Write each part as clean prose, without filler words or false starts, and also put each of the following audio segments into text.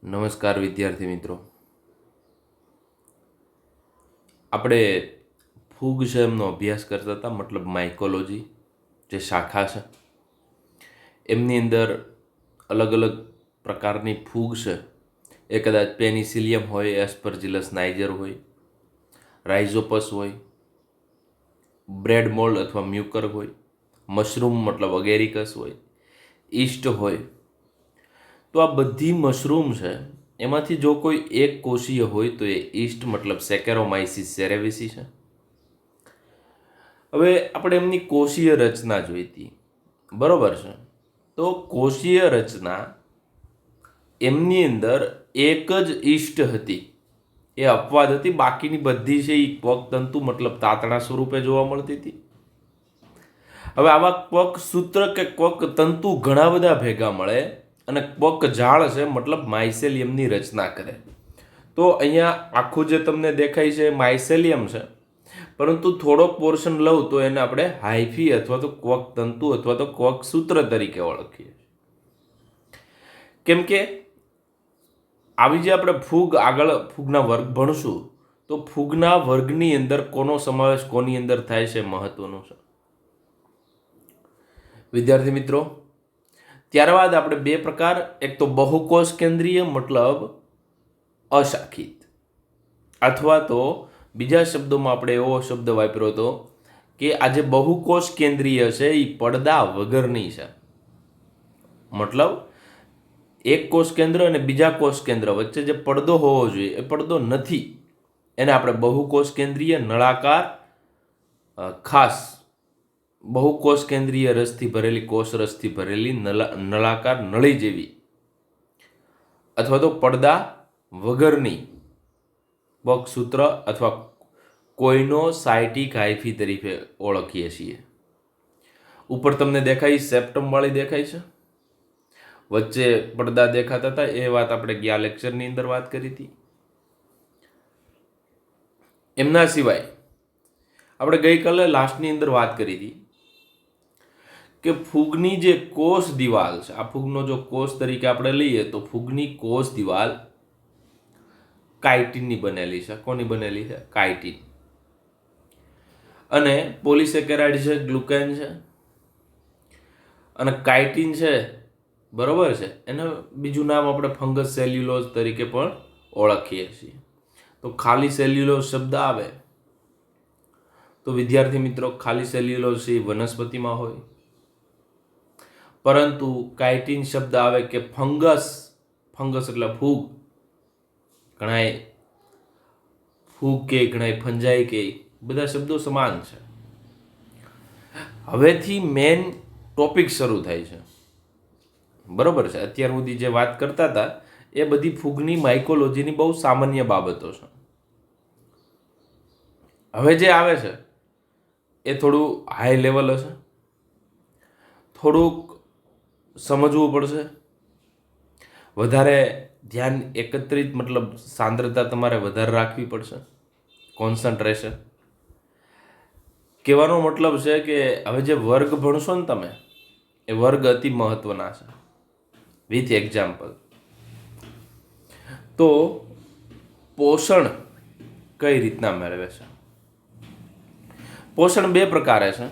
નમસ્કાર વિદ્યાર્થી મિત્રો. આપણે ફૂગ છે એમનો અભ્યાસ કરતા હતા, મતલબ માઇકોલોજી જે શાખા છે એમની અંદર અલગ અલગ પ્રકારની ફૂગ છે. એ કદાચ પેનિસિલિયમ હોય, એસ્પરજિલસ નાઇજર હોય, રાઇઝોપસ હોય, બ્રેડ મોલ્ડ અથવા મ્યુકર હોય, મશરૂમ મતલબ અગેરિકસ હોય, ઈસ્ટ હોય. તો આ બધી મશરૂમ છે એમાંથી જો કોઈ એક કોષીય હોય તો એ ઈસ્ટ મતલબ સેકેરોમાઇસિસ સેરેવિસી છે. હવે આપણે એમની કોષીય રચના જોઈ હતી, બરોબર છે. તો કોષીય રચના એમની અંદર એક જ ઈસ્ટ હતી, એ અપવાદ હતી. બાકીની બધી છે એ ક્વક તંતુ મતલબ તાતણા સ્વરૂપે જોવા મળતી હતી. હવે આવા ક્વક સૂત્ર કે ક્વક તંતુ ઘણા બધા ભેગા મળે અને ક્વક જાળ છે મતલબ માઇસેલિયમની રચના કરે. તો અહીંયા આખું જે તમને દેખાય છે માઇસેલિયમ છે, પરંતુ થોડોક પોર્શન લઉં તો એને આપણે હાઇફી અથવા તો ક્વક તંતુ અથવા તો ક્વક સૂત્ર તરીકે ઓળખીએ. કેમ કે આવી જે આપણે આગળ ફૂગના વર્ગ ભણશું તો ફૂગના વર્ગની અંદર કોનો સમાવેશ કોની અંદર થાય છે મહત્વનું છે વિદ્યાર્થી મિત્રો. ત્યારબાદ આપણે બે પ્રકાર, એક તો બહુકોષ કેન્દ્રીય મતલબ અશાખિત, અથવા તો બીજા શબ્દોમાં આપણે એવો શબ્દ વાપર્યો હતો કે આ જે બહુકોષ કેન્દ્રીય છે એ પડદા વગરની છે. મતલબ એક કોષ કેન્દ્ર અને બીજા કોષ કેન્દ્ર વચ્ચે જે પડદો હોવો જોઈએ એ પડદો નથી. એને આપણે બહુકોષ કેન્દ્રીય નળાકાર ખાસ બહુકોષ કેન્દ્રીય રસથી ભરેલી, કોષ રસથી ભરેલી નળાકાર નળી જેવી અથવા તો પડદા વગરની ક્વકસૂત્ર અથવા કોઇનોસાઇટિક હાઇફી તરીકે ઓળખીએ છીએ. ઉપર તમને દેખાય સેપ્ટમ વાળી દેખાય છે, વચ્ચે પડદા દેખાતા હતા. એ વાત આપણે ગયા લેક્ચરની અંદર વાત કરી હતી. એમના સિવાય આપણે ગઈકાલે લાસ્ટની અંદર વાત કરી હતી કે ફૂગની જે કોષ દિવાલ છે, આ ફૂગનો જો કોષ તરીકે આપણે લઈએ તો ફૂગની કોષ દિવાલ કાઇટિનની બનેલી છે. કોની બનેલી છે? કાઇટિન. અને પોલિસેકેરાઇડ છે, ગ્લુકેન છે. અને કાઇટિન છે, બરોબર છે, એને બીજું નામ આપણે ફંગસ સેલ્યુલોઝ તરીકે પણ ઓળખીએ છીએ. તો ખાલી સેલ્યુલોઝ શબ્દ આવે તો વિદ્યાર્થી મિત્રો ખાલી સેલ્યુલોઝ એ વનસ્પતિમાં હોય, પરંતુ કાઇટિન શબ્દ આવે કે ફંગસ એટલે ફૂગ, ઘણાય ફૂગ કે ઘણાય ફંજાઈ કે, બધા શબ્દો સમાન છે. હવેથી મેન ટોપિક શરૂ થાય છે, બરોબર છે. અત્યાર સુધી જે વાત કરતા હતા એ બધી ફૂગની માઇકોલોજીની બહુ સામાન્ય બાબતો છે. હવે જે આવે છે એ થોડું હાઈ લેવલ હશે, થોડુંક સમજવું પડશે, વધારે ધ્યાન એકત્રિત મતલબ સાંદ્રતા તમારે વધારે રાખવી પડશે, કોન્સન્ટ્રેશન. કહેવાનો મતલબ છે કે હવે જે વર્ગ ભણશો ને તમે, એ વર્ગ અતિ મહત્વના છે વિથ એક્ઝામ્પલ. તો પોષણ કઈ રીતના મેળવે છે? પોષણ બે પ્રકારે છે.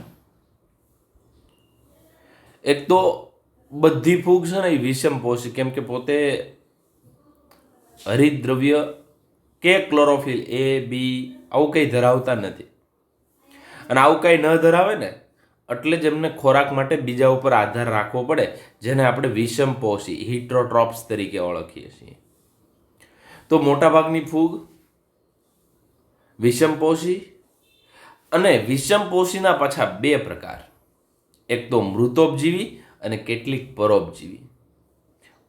એક તો બધી ફૂગ છે ને એ વિષમ પોષી, કેમ કે પોતે હરિતદ્રવ્ય કે ક્લોરોફિલ એ બી આવું કંઈ ધરાવતા નથી. અને આવું કંઈ ન ધરાવે ને એટલે જ એમને ખોરાક માટે બીજા ઉપર આધાર રાખવો પડે, જેને આપણે વિષમ પોષી હિટ્રોટ્રોપ્સ તરીકે ઓળખીએ છીએ. તો મોટાભાગની ફૂગ વિષમ પોષી, અને વિષમ પોષીના પાછા બે પ્રકાર, એક તો મૃતોપજીવી અને કેટલીક પરોપજીવી.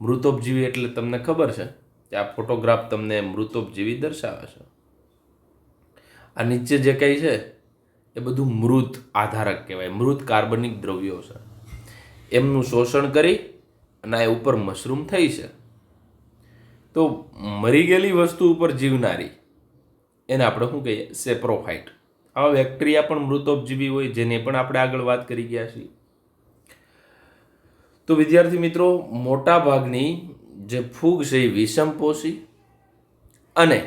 મૃતોપજીવી એટલે તમને ખબર છે કે આ ફોટોગ્રાફ તમને મૃતોપજીવી દર્શાવે છે. આ નીચે જે કંઈ છે એ બધું મૃત આધારક કહેવાય, મૃત કાર્બનિક દ્રવ્યો છે. એમનું શોષણ કરી અને આ ઉપર મશરૂમ થઈ છે. તો મરી ગયેલી વસ્તુ ઉપર જીવનારી એને આપણે શું કહીએ? સેપ્રોફાઇટ. આવા બેક્ટેરિયા પણ મૃતોપજીવી હોય, જેને પણ આપણે આગળ વાત કરી ગયા છીએ. તો વિદ્યાર્થી મિત્રો, મોટા ભાગની જે ફૂગ છે એ વિષમપોષી અને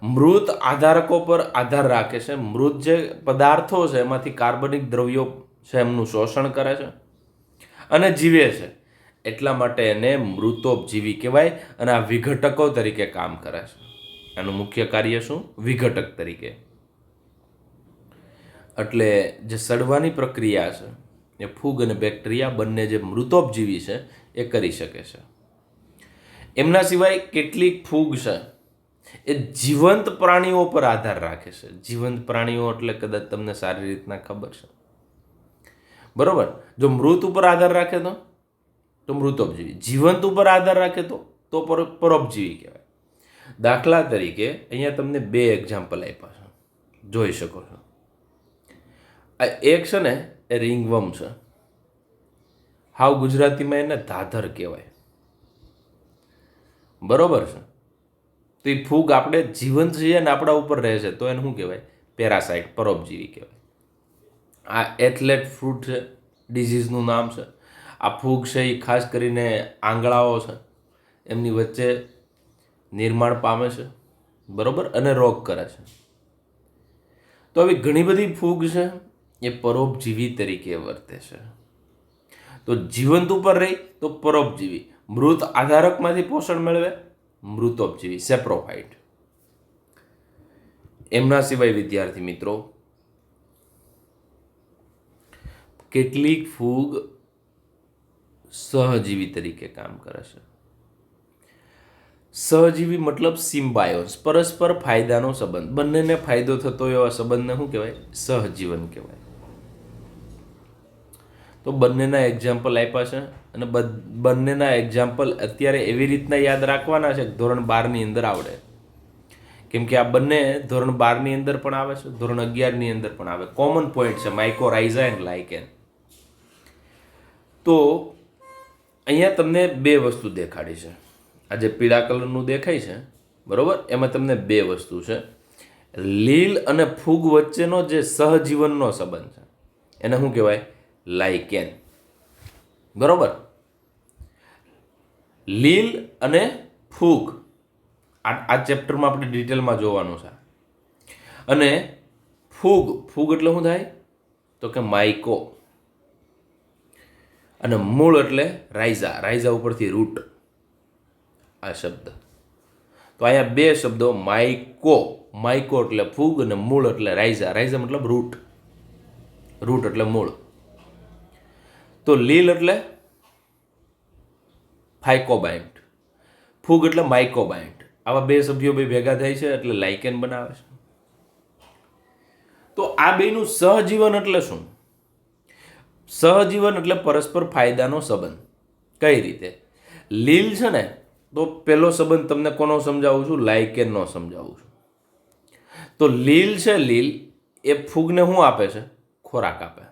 મૃત આધારકો પર આધાર રાખે છે. મૃત જે પદાર્થો છે એમાંથી કાર્બનિક દ્રવ્યો છે એમનું શોષણ કરે છે અને જીવે છે. એટલા માટે એને મૃતોપજીવી કહેવાય અને આ વિઘટકો તરીકે કામ કરે છે. આનું મુખ્ય કાર્ય શું? વિઘટક તરીકે. એટલે જે સડવાની પ્રક્રિયા છે એ ફૂગ અને બેક્ટેરિયા બંને જે મૃતોપજીવી છે એ કરી શકે છે. એમના સિવાય કેટલીક ફૂગ છે એ જીવંત પ્રાણીઓ પર આધાર રાખે છે. જીવંત પ્રાણીઓ એટલે કદાચ તમને સારી રીતના ખબર છે, બરોબર? જો મૃત ઉપર આધાર રાખે તો મૃતોપજીવી, જીવંત ઉપર આધાર રાખે તો પરોપજીવી કહેવાય. દાખલા તરીકે અહીંયા તમને 2 એક્ઝામ્પલ આપ્યા છે, જોઈ શકો છો. આ એક છે ને એ રિંગવર્મ છે. હાવ ગુજરાતીમાં એને ધાધર કહેવાય, બરોબર છે? તો એ ફૂગ આપણે જીવંત છીએ ને આપણા ઉપર રહે છે તો એને શું કહેવાય? પેરાસાઇટ, પરોપજીવી કહેવાય. આ એથ્લેટ ફ્રૂટ છે, ડિઝીઝનું નામ છે. આ ફૂગ છે એ ખાસ કરીને આંગળાઓ છે એમની વચ્ચે નિર્માણ પામે છે, બરોબર, અને રોગ કરે છે. તો આવી ઘણી બધી ફૂગ છે એ પરોપજીવી તરીકે વર્તે છે. તો જીવંત ઉપર રહી તો પરોપજીવી, મૃત આધારકમાંથી પોષણ મેળવે મૃતોપજીવી, સેપ્રોફાઇટ. એમના સિવાય વિદ્યાર્થી મિત્રો કેટલીક ફૂગ સહજીવી તરીકે કામ કરે છે. સહજીવી મતલબ સિમ્બાયોસ, પરસ્પર ફાયદાનો સંબંધ, બંનેને ફાયદો થતો એવા સંબંધને શું કહેવાય? સહજીવન કહેવાય. તો બંનેના એક્ઝામ્પલ આપ્યા છે અને બંનેના એક્ઝામ્પલ અત્યારે એવી રીતના યાદ રાખવાના છે કે ધોરણ 12ની અંદર આવડે, કેમ કે આ બંને ધોરણ 12ની અંદર પણ આવે છે, ધોરણ 11ની અંદર પણ આવે. કોમન પોઈન્ટ છે માઇકોરાઇઝા એન્ડ લાઇકેન. તો અહીંયા તમને 2 વસ્તુ દેખાડી છે. આ જે પીળા કલરનું દેખાય છે, બરોબર, એમાં તમને 2 વસ્તુ છે. લીલ અને ફૂગ વચ્ચેનો જે સહજીવનનો સંબંધ છે એને શું કહેવાય? લાઇકેન, બરોબર. લીલ અને ફૂગ આ ચેપ્ટરમાં આપણે ડિટેલમાં જોવાનું છે. અને ફૂગ એટલે શું થાય? તો કે માઇકો. અને મૂળ એટલે રાઇઝા ઉપરથી રૂટ, આ શબ્દ. તો અહીંયા 2 શબ્દો, માઇકો એટલે ફૂગ અને મૂળ એટલે રાઇઝા મતલબ રૂટ એટલે મૂળ. તો લીલ એટલે ફાઇકોબાઇન્ટ, ફૂગ એટલે માઇકોબાઇન્ટ. આવા 2 સભ્યો ભેગા થાય છે એટલે લાઇકેન બનાવે છે. તો આ બેનું સહજીવન એટલે શું? સહજીવન એટલે પરસ્પર ફાયદાનો સંબંધ. કઈ રીતે? લીલ છે ને, તો પહેલો સંબંધ તમને કોનો સમજાવું છું? લાઇકેનનો સમજાવું છું. તો લીલ એ ફૂગને શું આપે છે? ખોરાક આપે.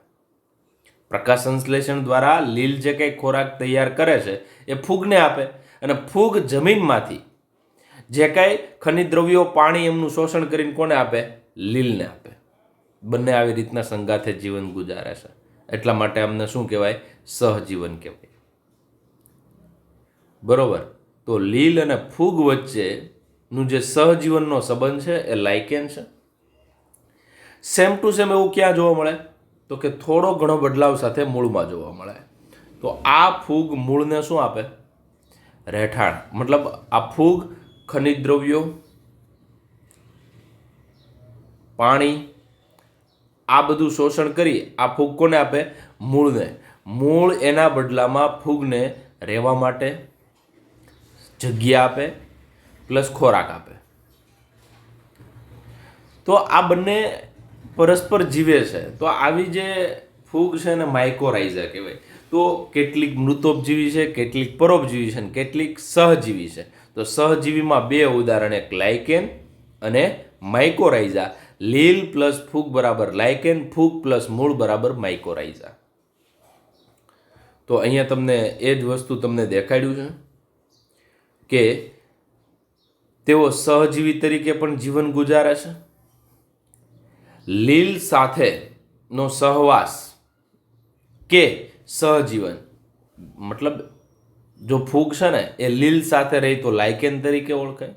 પ્રકાશ સંશ્લેષણ દ્વારા લીલ જે કંઈ ખોરાક તૈયાર કરે છે એ ફૂગને આપે, અને ફૂગ જમીનમાંથી જે કાંઈ ખનિજ દ્રવ્યો, પાણી એમનું શોષણ કરીને કોને આપે? લીલને આપે. બંને આવી રીતના સંગાથે જીવન ગુજારે છે. એટલા માટે અમને શું કહેવાય? સહજીવન કહેવાય, બરોબર. તો લીલ અને ફૂગ વચ્ચેનું જે સહજીવનનો સંબંધ છે એ લાઇકેન છે. સેમ ટુ સેમ એવું ક્યાં જોવા મળે? તો કે થોડો ઘણો બદલાવ સાથે મૂળમાં જોવા મળે. તો આ ફૂગ મૂળને શું આપે? રહેઠાણ. મતલબ આ ફૂગ ખનિજ દ્રવ્યો, પાણી, આ બધું શોષણ કરી આ ફૂગ કોને આપે? મૂળને. મૂળ એના બદલામાં ફૂગને રહેવા માટે જગ્યા આપે પ્લસ ખોરાક આપે. તો આ બંને પરસ્પર જીવે છે. તો આવી જે ફૂગ છે ને માઇકોરાઇઝા કહેવાય. તો કેટલીક મૃતોપજીવી છે, કેટલીક પરોપજીવી છે, કેટલીક સહજીવી છે. તો સહજીવીમાં 2 ઉદાહરણ, એક લાઇકેન અને માઇકોરાઇઝા. લીલ પ્લસ ફૂગ બરાબર લાઇકેન, ફૂગ પ્લસ મૂળ બરાબર માઇકોરાઇઝા. તો અહીંયા તમને એ જ વસ્તુ તમને દેખાડ્યું છે કે તેઓ સહજીવી તરીકે પણ જીવન ગુજારે છે. લીલ સાથેનો સહવાસ કે સહજીવન મતલબ જો ફૂગ છે ને એ લીલ સાથે રહી તો લાઇકેન તરીકે ઓળખાય,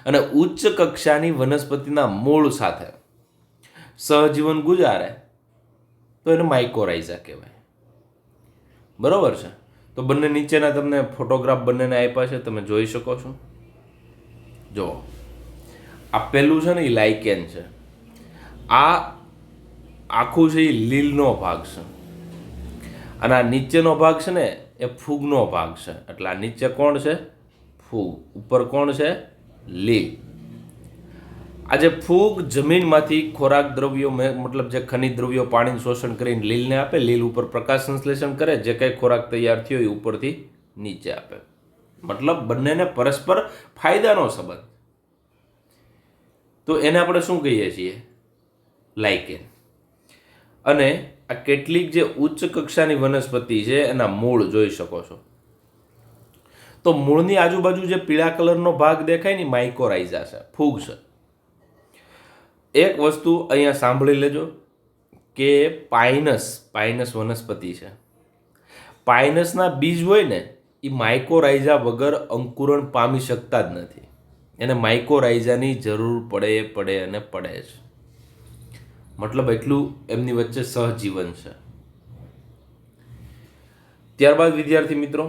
અને ઉચ્ચ કક્ષાની વનસ્પતિના મૂળ સાથે સહજીવન ગુજારે તો એને માઇકોરાઇઝા કહેવાય. બરોબર છે. તો બંને નીચેના તમને ફોટોગ્રાફ બંનેને આપ્યા છે, તમે જોઈ શકો છો. જો આ પહેલું છે ને એ લાઇકેન છે, આ આખું છે એ લીલનો ભાગ છે, અને આ નીચેનો ભાગ છે ને એ ફૂગનો ભાગ છે. એટલે આ નીચે કોણ છે? ફૂગ. ઉપર કોણ છે? લીલ. આજે ફૂગ જમીનમાંથી ખોરાક દ્રવ્યો મતલબ જે ખનિજ દ્રવ્યો પાણીનું શોષણ કરીને લીલને આપે, લીલ ઉપર પ્રકાશ સંશ્લેષણ કરે, જે કંઈ ખોરાક તૈયાર થયો એ ઉપરથી નીચે આપે. મતલબ બંનેને પરસ્પર ફાયદાનો સંબંધ. તો એને આપણે શું કહીએ છીએ? લાઇકેન. અને આ કેટલીક જે ઉચ્ચ કક્ષાની વનસ્પતિ છે એના મૂળ જોઈ શકો છો. તો મૂળની આજુબાજુ જે પીળા કલરનો ભાગ દેખાય ને માઇકોરાઇઝા છે, ફૂગ છે. એક વસ્તુ અહીંયા સાંભળી લેજો કે પાઇનસ વનસ્પતિ છે. પાઇનસના બીજ હોય ને એ માઇકોરાઇઝા વગર અંકુરણ પામી શકતા જ નથી. એને માઇકોરાઇઝાની જરૂર પડે જ. મતલબ એટલું એમની વચ્ચે સહજીવન છે. ત્યારબાદ વિદ્યાર્થી મિત્રો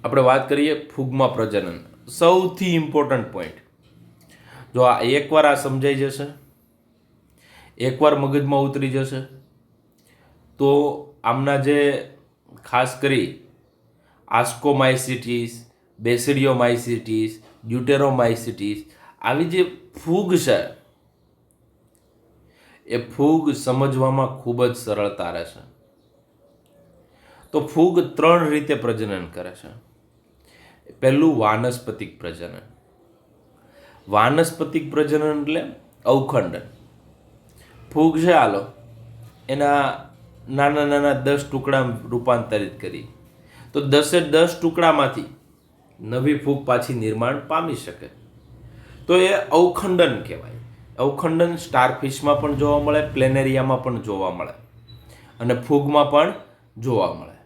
આપણે વાત કરીએ ફૂગમાં પ્રજનન. સૌથી ઇમ્પોર્ટન્ટ પોઈન્ટ. જો આ એકવાર આ સમજાઈ જશે, એકવાર મગજમાં ઉતરી જશે, તો આમના જે ખાસ કરી આસ્કોમાઇસિટીસ, બેસિડિયોમાઇસિટીસ, ડ્યુટેરોમાઇસિટીસ આવી જે ફૂગ છે એ ફૂગ સમજવામાં ખૂબ જ સરળતા રહેશે. તો ફૂગ 3 રીતે પ્રજનન કરે છે. પહેલું વાનસ્પતિક પ્રજનન. વાનસ્પતિક પ્રજનન એટલે અવખંડન. ફૂગ છે હાલો એના નાના 10 ટુકડા રૂપાંતરિત કરી તો 10 ટુકડામાંથી નવી ફૂગ પાછી નિર્માણ પામી શકે, તો એ અવખંડન કહેવાય. અવખંડન સ્ટારફિશમાં પણ જોવા મળે, પ્લેનેરિયામાં પણ જોવા મળે, અને ફૂગમાં પણ જોવા મળે.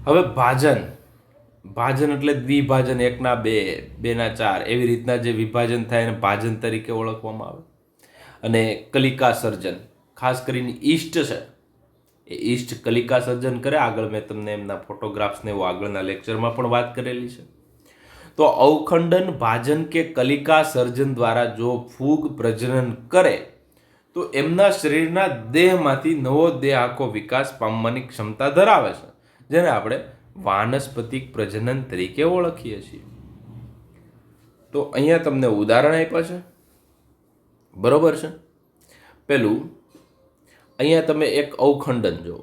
હવે ભાજન એટલે દ્વિભાજન, 1ના 2, 2ના 4 એવી રીતના જે વિભાજન થાય એને ભાજન તરીકે ઓળખવામાં આવે. અને કલિકા સર્જન, ખાસ કરીને ઈસ્ટ છે એ ઈસ્ટ કલિકા સર્જન કરે. આગળ મેં તમને એમના ફોટોગ્રાફ્સને એવું આગળના લેક્ચરમાં પણ વાત કરેલી છે. તો અવખંડન, ભાજન કે કલિકા સર્જન દ્વારા જો ફૂગ પ્રજનન કરે તો એમના શરીરના દેહમાંથી નવો દેહ આખો વિકાસ પામવાની ક્ષમતા ધરાવે છે, જેને આપણે વાનસ્પતિક પ્રજનન તરીકે ઓળખીએ છીએ. તો અહીંયા તમને ઉદાહરણ આપ્યા છે, બરોબર છે. પેલું અહીંયા તમે એક અવખંડન જુઓ.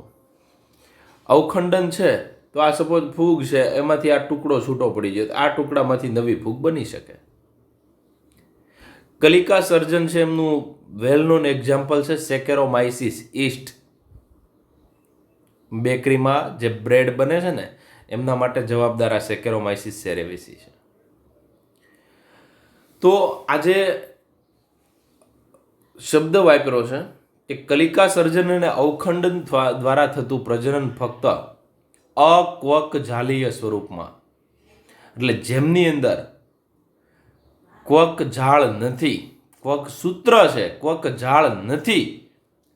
અવખંડન છે તો આ સપોઝ ફૂગ છે, એમાંથી આ ટુકડો છૂટો પડી જાય તો આ ટુકડામાંથી નવી ફૂગ બની શકે. કલિકા સર્જન છે એમનું વેલ નોન એક્ઝામ્પલ છે સેકેરોમાઇસિસ ઈસ્ટ. બેકરીમાં જે બ્રેડ બને છે ને એમના માટે જવાબદાર આ સેકેરોમાઇસિસ સેરેવિસી છે. તો આજે શબ્દ વાપર્યો છે કે કલિકા સર્જન અને અવખંડન દ્વારા થતું પ્રજનન ફક્ત અક્વક જાલીય સ્વરૂપમાં, એટલે જેમની અંદર ક્વક જાળ નથી, ક્વક સૂત્ર છે, ક્વક જાળ નથી,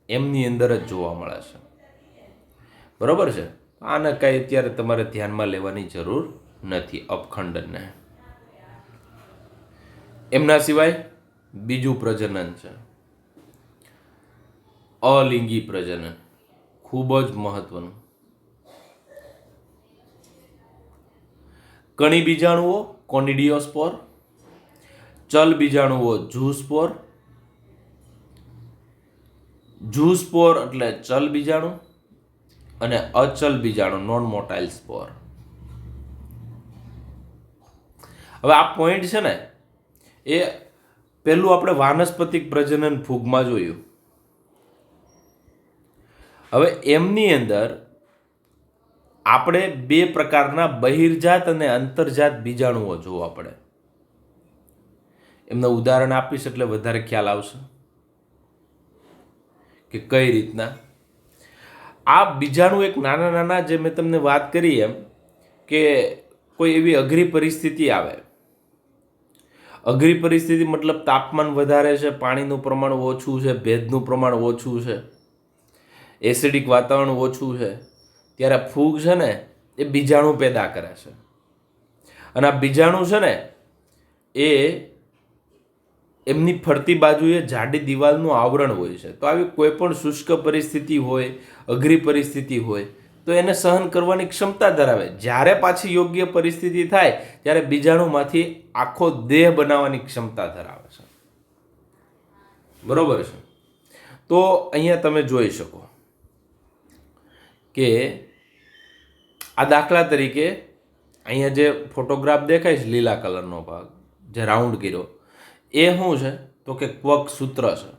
એમની અંદર જ જોવા મળે છે. બરોબર છે. આને કાંઈ અત્યારે તમારે ધ્યાનમાં લેવાની જરૂર નથી અવખંડનને. એમના સિવાય બીજું પ્રજનન છે અલિંગી પ્રજનન, ખૂબ જ મહત્વનું. કણી બીજાણુઓ કોનિડિયોસ્પોર, ચલ બીજાણુઓ ઝૂસ્પોર. ઝૂસ્પોર એટલે ચલ બીજાણુ, અને અચલ બીજાણુ નોન મોટાઇલ સ્પોર. હવે આ પોઈન્ટ છે ને એ પહેલું આપણે વાનસ્પતિક પ્રજનન ફૂગમાં જોયું. હવે એમની અંદર આપણે 2 પ્રકારના બહિર્જાત અને અંતર્જાત બીજાણુઓ જોવા પડે. એમનું ઉદાહરણ આપીશ એટલે વધારે ખ્યાલ આવશે કે કઈ રીતના. આ બીજાણુ એક નાના નાના, જે મેં તમને વાત કરી એમ, કે કોઈ એવી અઘરી પરિસ્થિતિ આવે, અઘરી પરિસ્થિતિ મતલબ તાપમાન વધારે છે, પાણીનું પ્રમાણ ઓછું છે, ભેજનું પ્રમાણ ઓછું છે, એસિડિક વાતાવરણ ઓછું છે, ત્યારે ફૂગ છે ને એ બીજાણુ પેદા કરે છે. અને આ બીજાણુ છે ને એ એમની ફરતી બાજુએ જાડી દિવાલનું આવરણ હોય છે. તો આવી કોઈ પણ શુષ્ક પરિસ્થિતિ હોય, અઘરી પરિસ્થિતિ હોય, તો એને સહન કરવાની ક્ષમતા ધરાવે. જ્યારે પાછી યોગ્ય પરિસ્થિતિ થાય ત્યારે બીજાણુમાંથી આખો દેહ બનાવવાની ક્ષમતા ધરાવે છે. બરોબર છે? તો અહીંયા તમે જોઈ શકો કે આ દાખલા તરીકે અહીંયા જે ફોટોગ્રાફ દેખાય છે, લીલા કલરનો ભાગ જે રાઉન્ડ કર્યો, એ શું છે? તો કે ક્વક સૂત્ર છે.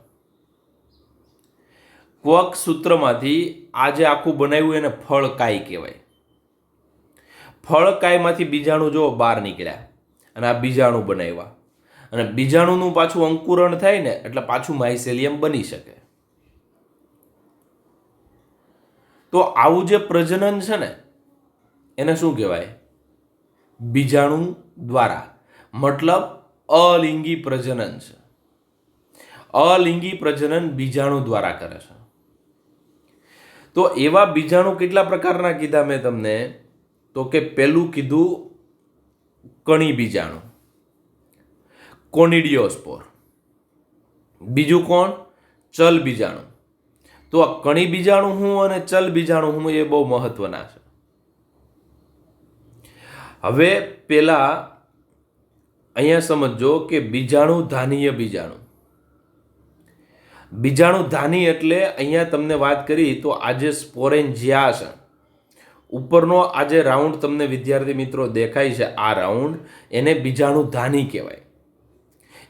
ક્વક સૂત્રમાંથી આ જે આખું બનાવ્યું એને ફળકાય કહેવાય. ફળકાયમાંથી બીજાણુ જો બહાર નીકળ્યા અને આ બીજાણુ બનાવ્યા, અને બીજાણુનું પાછું અંકુરણ થાય ને એટલે પાછું માઇસેલિયમ બની શકે. તો આવું જે પ્રજનન છે ને એને શું કહેવાય? બીજાણુ દ્વારા, મતલબ અલિંગી પ્રજનન છે. અલિંગી પ્રજનન બીજાણુ દ્વારા કરે છે. તો એવા બીજાણુ કેટલા પ્રકારના કીધા મેં તમને? તો કે પેલું કીધું કણી બીજાણુ, કોનિડિયોસ્પોર. બીજું કોણ? ચલ બીજાણુ. તો આ કણી બીજાણુ હું અને ચલ બીજાણુ હું એ બહુ મહત્વના છે. હવે પેલા અહીંયા સમજો કે બીજાણુ ધાનીય બીજાણુ. બીજાણુ ધાની એટલે અહીંયા તમને વાત કરી તો આજે સ્પોરેન્જિયા છે, ઉપરનો આ જે રાઉન્ડ તમને વિદ્યાર્થી મિત્રો દેખાય છે, આ રાઉન્ડ, એને બીજાણુ ધાની કહેવાય.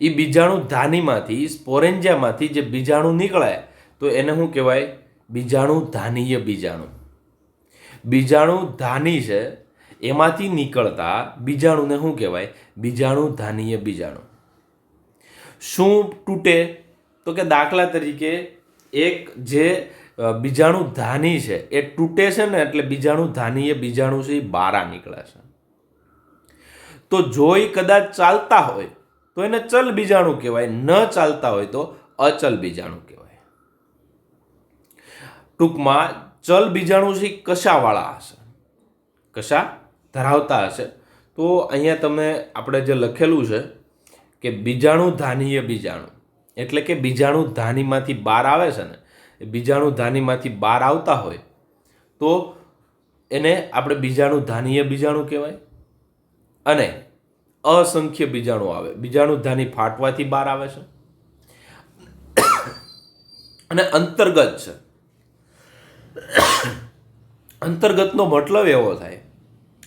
એ બીજાણુ ધાનીમાંથી, સ્પોરેન્જિયામાંથી જે બીજાણુ નીકળે તો એને શું કહેવાય? બીજાણુ ધાનીય બીજાણુ. બીજાણુ ધાની છે એમાંથી નીકળતા બીજાણુને શું કહેવાય? બીજાણુ ધાનીય બીજાણુ. શું તૂટે? તો કે દાખલા તરીકે એક જે બીજાણુ ધાની છે એ તૂટે છે ને એટલે બીજાણુ ધાનીય બીજાણુ છે એ બહાર નીકળે છે. તો જો એ કદાચ ચાલતા હોય તો એને ચલ બીજાણુ કહેવાય, ન ચાલતા હોય તો અચલ બીજાણુ કહેવાય. ટૂંકમાં ચલ બીજાણુ છે કશાવાળા હશે, કશા ધરાવતા હશે. તો અહીંયા તમે આપણે જે લખેલું છે કે બીજાણુ ધાનીય બીજાણુ, એટલે કે બીજાણુ ધાનીમાંથી બહાર આવે છે ને, એ બીજાણુ ધાનીમાંથી બહાર આવતા હોય તો એને આપણે બીજાણુ ધાનીય બીજાણુ કહેવાય. અને અસંખ્ય બીજાણુ આવે, બીજાણુ ધાની ફાટવાથી બહાર આવે છે. અને અંતર્ગત છે. અંતર્ગતનો મતલબ એવો થાય,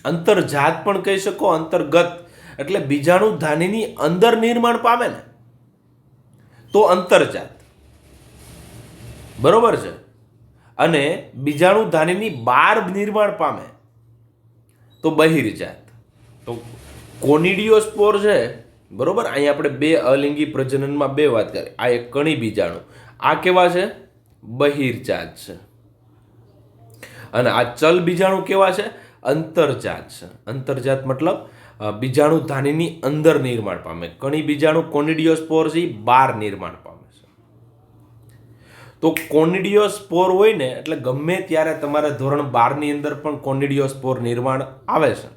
અંતર્જાત પણ કહી શકો, અંતર્ગત એટલે બીજાણુ ધાનીની અંદર નિર્માણ પામે ને તો અંતર્જાત. બરોબર છે? અને બીજાણુ ધાનીની બહાર નિર્માણ પામે તો બહિર્જાત. તો કોનિડિયોસ્પોર છે, બરોબર? અહીંયા આપણે બે અલિંગી પ્રજનનમાં બે વાત કરી. આ એક કણી બીજાણુ, આ કેવા છે? બહિર્જાત છે. અને આ ચલ બીજાણુ કેવા છે? અંતર્જાત છે. અંતર્જાત મતલબ બીજાણુ ધાનીની અંદર નિર્માણ પામે. કણી બીજાણુ કોનિડિયોસ્પોર છે બહાર નિર્માણ પામે છે. તો કોનિડિયોસ્પોર હોય ને એટલે ગમે ત્યારે તમારે ધોરણ 12 ની અંદર પણ કોનિડિયોસ્પોર નિર્માણ આવે છે.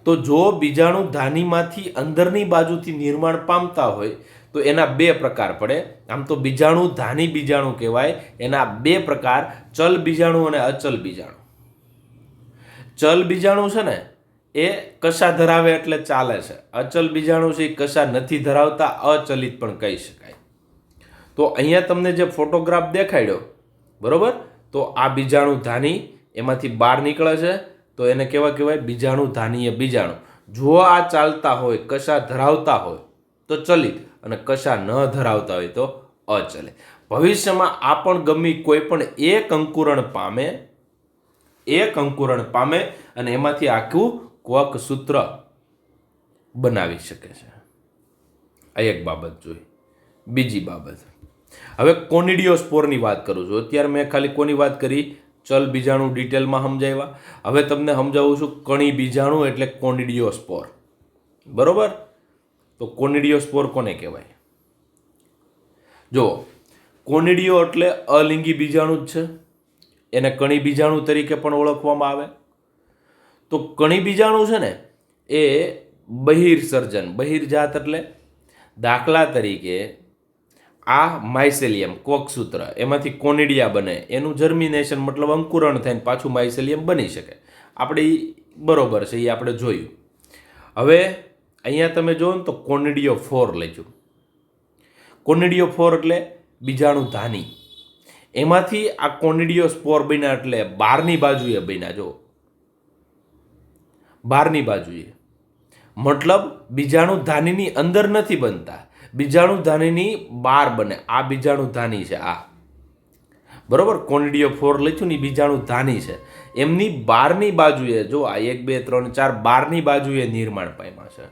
તો જો બીજાણુ ધાનીમાંથી અંદરની બાજુથી નિર્માણ પામતા હોય તો એના બે પ્રકાર પડે. આમ તો બીજાણુ ધાની બીજાણુ કહેવાય. એના બે પ્રકાર, ચલ બીજાણુ અને અચલ બીજાણુ. ચલ બીજાણુ છે ને એ કશા ધરાવે એટલે ચાલે છે. અચલ બીજાણુ છે એ કશા નથી ધરાવતા, અચલિત પણ કહી શકાય. તો અહીંયા તમને જે ફોટોગ્રાફ દેખાડ્યો, બરોબર? તો આ બીજાણુ ધાની એમાંથી બહાર નીકળે છે તો એને કેવા કહેવાય? બીજાણુ ધાનીય બીજાણુ. જો આ ચાલતા હોય, કશા ધરાવતા હોય તો ચલિત, અને કશા ન ધરાવતા હોય તો અચલિત. ભવિષ્યમાં આ પણ ગમે કોઈ પણ એક અંકુરણ પામે અને એમાંથી આખું ક્વક સૂત્ર બનાવી શકે છે. આ એક બાબત જોઈ. બીજી બાબત, હવે કોનિડિયોસ્પોરની વાત કરું છું. અત્યારે મેં ખાલી કોની વાત કરી? ચલ બીજાણુ ડિટેલમાં સમજાવ્યા. હવે તમને સમજાવું છું કણી બીજાણુ એટલે કોનિડિયોસ્પોર. બરોબર? તો કોનિડિયોસ્પોર કોને કહેવાય? જો કોનિડિયો એટલે અલિંગી બીજાણુ જ છે, એને કણી બીજાણુ તરીકે પણ ઓળખવામાં આવે. તો કણી બીજાણુ છે ને એ બહિર્સર્જન, બહિર્જાત એટલે દાખલા તરીકે આ માઇસેલિયમ કોકસૂત્ર એમાંથી કોનિડિયા બને, એનું જર્મિનેશન મતલબ અંકુરણ થઈને પાછું માઇસેલિયમ બની શકે. આપણે બરોબર છે, એ આપણે જોયું. હવે અહીંયા તમે જુઓ ને તો કોનિડિયો 4 લખ્યું. કોનિડિયો 4 એટલે બીજાણુ ધાની. એમાંથી આ કોનિડિયો સ્પોર બન્યા એટલે બહારની બાજુએ બન્યા. જો બહારની બાજુએ મતલબ બીજાણુ ધાનીની અંદર નથી બનતા, બીજાણુ ધાનીની બહાર બને. આ બીજાણુ ધાની છે, આ બરોબર. કોનિડિયો 4 લખ્યું ને બીજાણુ ધાની છે, એમની બહારની બાજુએ જો આ 1 2 3 4 બહારની બાજુએ નિર્માણ પામ્યા છે.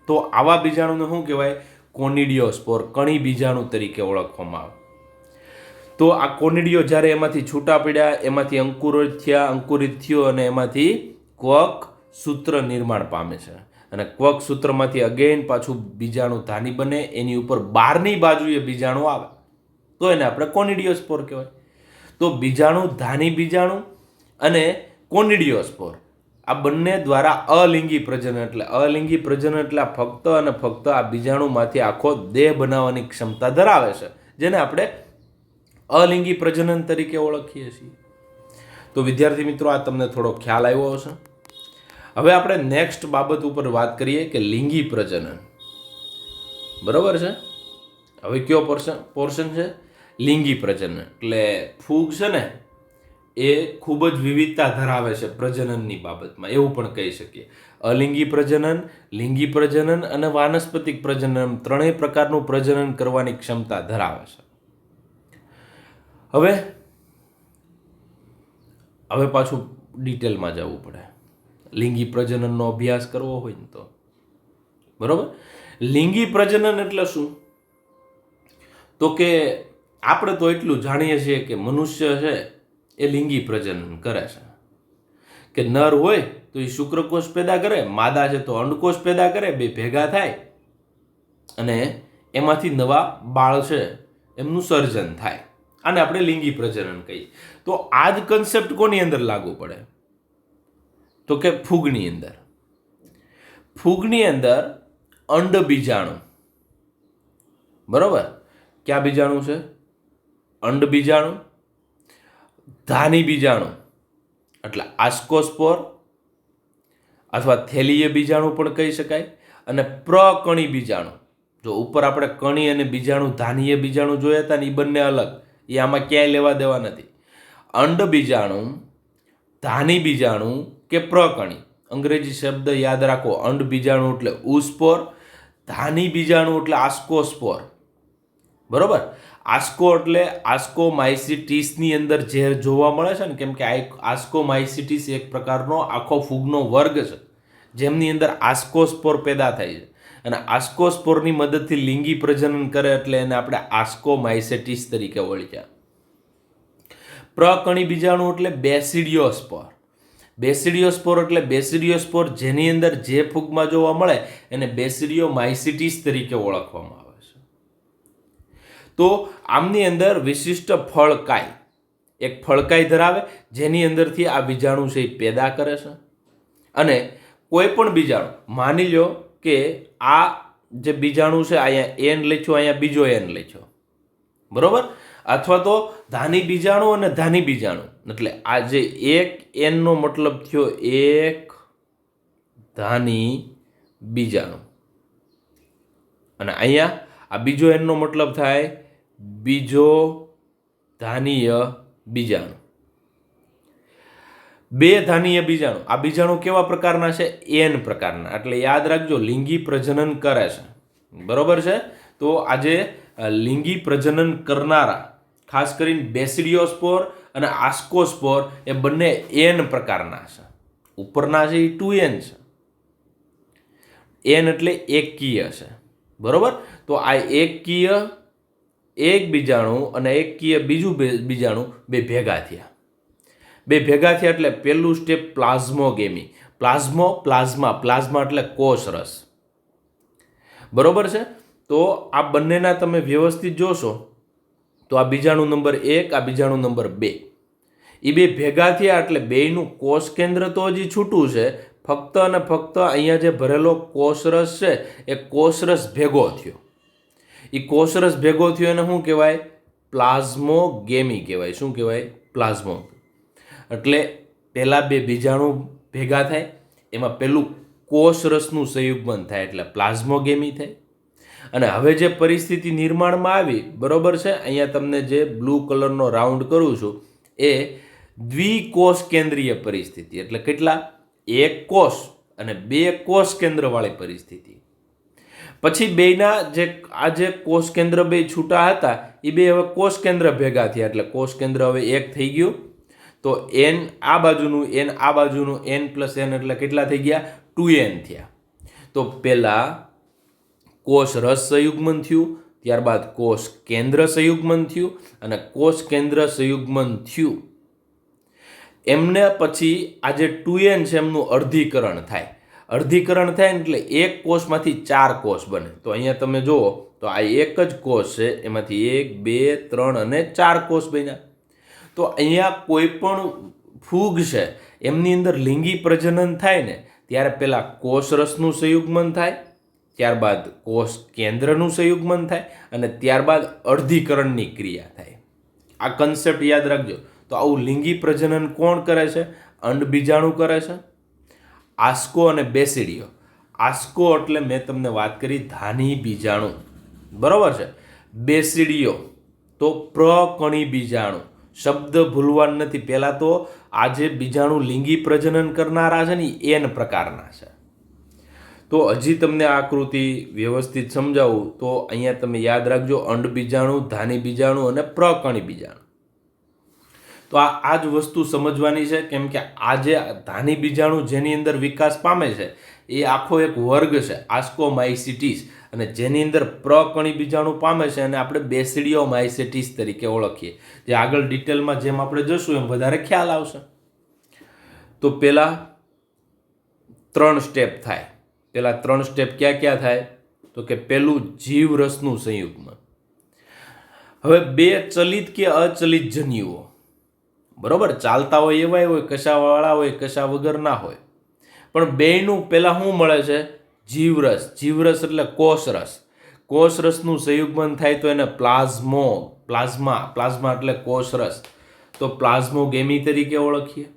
તો આવા બીજાણુને શું કહેવાય? કોનિડિયોસ્પોર, કણી બીજાણુ તરીકે ઓળખવામાં આવે. તો આ કોનિડિયો જ્યારે એમાંથી છૂટા પડ્યા, એમાંથી અંકુરિત થયો અને એમાંથી ક્વક સૂત્ર નિર્માણ પામે છે. અને ક્વક સૂત્રમાંથી અગેન પાછું બીજાણુ ધાની બને, એની ઉપર બહારની બાજુએ બીજાણુ આવે તો એને આપણે કોનિડિયોસ્પોર કહેવાય. તો બીજાણુ ધાની બીજાણુ અને કોનિડિયોસ્પોર આ બંને દ્વારા અલિંગી પ્રજનન, એટલે અલિંગી પ્રજનન એટલે ફક્ત અને ફક્ત આ બીજાણુમાંથી આખો દેહ બનાવવાની ક્ષમતા ધરાવે છે, જેને આપણે અલિંગી પ્રજનન તરીકે ઓળખીએ છીએ. તો વિદ્યાર્થી મિત્રો, આ તમને થોડો ખ્યાલ આવ્યો હશે. હવે આપણે નેક્સ્ટ બાબત ઉપર વાત કરીએ કે લિંગી પ્રજનન. બરોબર છે? હવે કયો પોર્શન છે? લિંગી પ્રજનન. એટલે ફૂગ છે ને એ ખૂબ જ વિવિધતા ધરાવે છે પ્રજનનની બાબતમાં, એવું પણ કહી શકીએ. અલિંગી પ્રજનન, લિંગી પ્રજનન અને વાનસ્પતિક પ્રજનન, ત્રણેય પ્રકારનું પ્રજનન કરવાની ક્ષમતા ધરાવે છે. હવે પાછું ડિટેલમાં જવું પડે. લિંગી પ્રજનનનો અભ્યાસ કરવો હોય ને તો બરોબર. લિંગી પ્રજનન એટલે શું? તો કે આપણે તો એટલું જાણીએ છીએ કે મનુષ્ય છે એ લિંગી પ્રજનન કરે છે. કે નર હોય તો એ શુક્રકોષ પેદા કરે, માદા છે તો અંડકોષ પેદા કરે, બે ભેગા થાય અને એમાંથી નવા બાળ છે એમનું સર્જન થાય. આને આપણે લિંગી પ્રજનન કહીએ. તો આ જ કન્સેપ્ટ કોની અંદર લાગુ પડે? તો કે ફૂગની અંદર. ફૂગની અંદર અંડ બીજાણુ, બરોબર. ક્યાં બીજાણુ છે? અંડ બીજાણુ, ધાની બીજાણુ એટલે આસ્કોસ્પોર અથવા થેલીય બીજાણુ પણ કહી શકાય, અને પ્રકણી બીજાણુ. જો ઉપર આપણે કણી અને બીજાણુ ધાનીય બીજાણુ જોયા હતા ને એ બંને અલગ, એ આમાં ક્યાંય લેવા દેવા નથી. અંડ બીજાણુ, ધાની બીજાણુ કે પ્રકણી, અંગ્રેજી શબ્દ યાદ રાખો. અંડ બીજાણુ એટલે ઉસ્પોર, ધાની બીજાણુ એટલે આસ્કોસ્પોર. બરોબર. આસ્કો એટલે આસ્કોમાઇસિટીસની અંદર ઝેર જોવા મળે છે ને, કેમ કે આસ્કોમાઇસિટીસ એક પ્રકારનો આખો ફૂગનો વર્ગ છે જેમની અંદર આસ્કોસ્પોર પેદા થાય છે, અને આસ્કોસ્પોરની મદદથી લિંગી પ્રજનન કરે એટલે એને આપણે આસ્કોમાઇસેટિસ તરીકે ઓળખ્યા. પ્રકણી બીજાણુ એટલે બેસિડિયોસ્પોર. બેસિડિયોસ્પોર એટલે બેસિડિયોસ્પોર જેની અંદર જે ફૂગમાં જોવા મળે એને બેસિડિયોમાઇસિટીસ તરીકે ઓળખવામાં આવે છે. તો આમની અંદર વિશિષ્ટ ફળકાય, એક ફળકાય ધરાવે જેની અંદરથી આ બીજાણુ છે એ પેદા કરે છે. અને કોઈ પણ બીજાણુ, માની લો કે આ જે બીજાણુ છે અહીંયા એન લખ્યો, અહીંયા બીજો એન લખ્યો, બરોબર. અથવા તો ધાની બીજાણુ અને ધાની બીજાણુ, એટલે આ જે એક એનનો મતલબ થયો એક ધાની બીજાણુ, અને અહીંયા આ બીજો એનનો મતલબ થાય બીજો ધાનીય બીજાણુ. બે ધાનીય બીજાણુ. આ બીજાણુ કેવા પ્રકારના છે? એન પ્રકારના. એટલે યાદ રાખજો, લિંગી પ્રજનન કરે છે, બરોબર છે. તો આજે લિંગી પ્રજનન કરનારા ખાસ કરીને બેસિડિયોસ્પોર અને આસ્કોસ્પોર એ બંને એન પ્રકારના છે. ઉપરના છે એ 2n છે. એન એટલે એકકીય છે, બરોબર. તો આ એકકીય એક બીજાણુ અને એકકીય બીજું બીજાણુ બે ભેગા થયા. બે ભેગા થયા એટલે પહેલું સ્ટેપ પ્લાઝ્મોગેમી. પ્લાઝમા એટલે કોષરસ. બરોબર છે. તો આ બંનેના તમે વ્યવસ્થિત જોશો તો આ બીજાણુ નંબર 1, આ બીજાણુ નંબર 2, એ બે ભેગા થયા એટલે બેયનું કોષ કેન્દ્ર તો હજી છૂટું છે, ફક્ત અને ફક્ત અહીંયા જે ભરેલો કોષરસ છે એ કોષરસ ભેગો થયો. એ કોષરસ ભેગો થયો એને શું કહેવાય? પ્લાઝ્મોગેમી કહેવાય. શું કહેવાય? પ્લાઝ્મો. એટલે પહેલા બે બીજાણુ ભેગા થાય, એમાં પેલું કોષરસનું સંયુગ્મન થાય એટલે પ્લાઝ્મોગેમી થાય. અને હવે જે પરિસ્થિતિ નિર્માણમાં આવી, બરોબર છે, અહીંયા તમને જે બ્લુ કલરનો રાઉન્ડ કરું છું એ દ્વિકોષ કેન્દ્રીય પરિસ્થિતિ. એટલે કેટલા? એક કોષ અને બે કોષ કેન્દ્રવાળી પરિસ્થિતિ. પછી બેના જે કોષ કેન્દ્ર બે છૂટા હતા એ બે હવે કોષ કેન્દ્ર ભેગા થયા એટલે કોષ કેન્દ્ર હવે એક થઈ ગયું. તો n આ બાજુનું n આ બાજુનું n પ્લસ n એટલે કેટલા થઈ ગયા? 2n થયા. તો પહેલા કોષ રસ સંયુગ્મન થયું, ત્યારબાદ કોષ કેન્દ્ર સંયુગ્મન થયું અને કોષ કેન્દ્ર સંયુગ્મન થયું. એમને પછી આ જે 2n છે એમનું અર્ધીકરણ થાય. અર્ધીકરણ થાય ને એટલે એક કોષમાંથી 4 કોષ બને. તો અહીંયા તમે જુઓ તો આ એક જ કોષ છે, એમાંથી 1, 2, 3 અને 4 કોષ બન્યા. તો અહીંયા કોઈ પણ ફૂગ છે એમની અંદર લિંગી પ્રજનન થાય ને ત્યારે પહેલાં કોષરસનું સંયુગ્મન થાય, ત્યારબાદ કોષ કેન્દ્રનું સંયુગ્મન થાય અને ત્યારબાદ અર્ધીકરણની ક્રિયા થાય. આ કન્સેપ્ટ યાદ રાખજો. તો આવું લિંગી પ્રજનન કોણ કરે છે? અંડબીજાણુ કરે છે. આસ્કો અને બેસિડિયો. આસ્કો એટલે મેં તમને વાત કરી ધાની બીજાણુ, બરોબર છે. બેસિડિયો તો પ્રકણી બીજાણુ. શબ્દ ભૂલવાનું નથી. પહેલાં તો આ જે બીજાણુ લિંગી પ્રજનન કરનારા છે ને એ n પ્રકારના છે. તો હજી તમને આકૃતિ વ્યવસ્થિત સમજાવું તો અહીંયા તમે યાદ રાખજો અંડબીજાણુ, ધાની બીજાણુ અને પ્રકણી બીજાણુ. તો આ જ વસ્તુ સમજવાની છે, કેમ કે આ જે ધાની બીજાણુ જેની અંદર વિકાસ પામે છે એ આખો એક વર્ગ છે આસ્કોમાઇસિટીસ, અને જેની અંદર પ્રકણી બીજાણુ પામે છે અને આપણે બેસિડિયોમાઇસિટીસ તરીકે ઓળખીએ. જે આગળ ડિટેલમાં જેમ આપણે જશું એમ વધારે ખ્યાલ આવશે. તો પહેલા 3 સ્ટેપ થાય. પહેલા 3 સ્ટેપ ક્યાં થાય? તો કે પહેલું જીવરસનું સંયુગ્મન. હવે બે ચલિત કે અચલિત જન્યુઓ, બરોબર, ચાલતા હોય એવા હોય, કશાવાળા હોય, કશા વગરના હોય, પણ બેયનું પહેલાં શું મળે છે? જીવરસ. જીવરસ એટલે કોષરસ. કોષરસનું સંયુગ્મન થાય તો એને પ્લાઝમા એટલે કોષરસ, તો પ્લાઝ્મોગેમી તરીકે ઓળખીએ.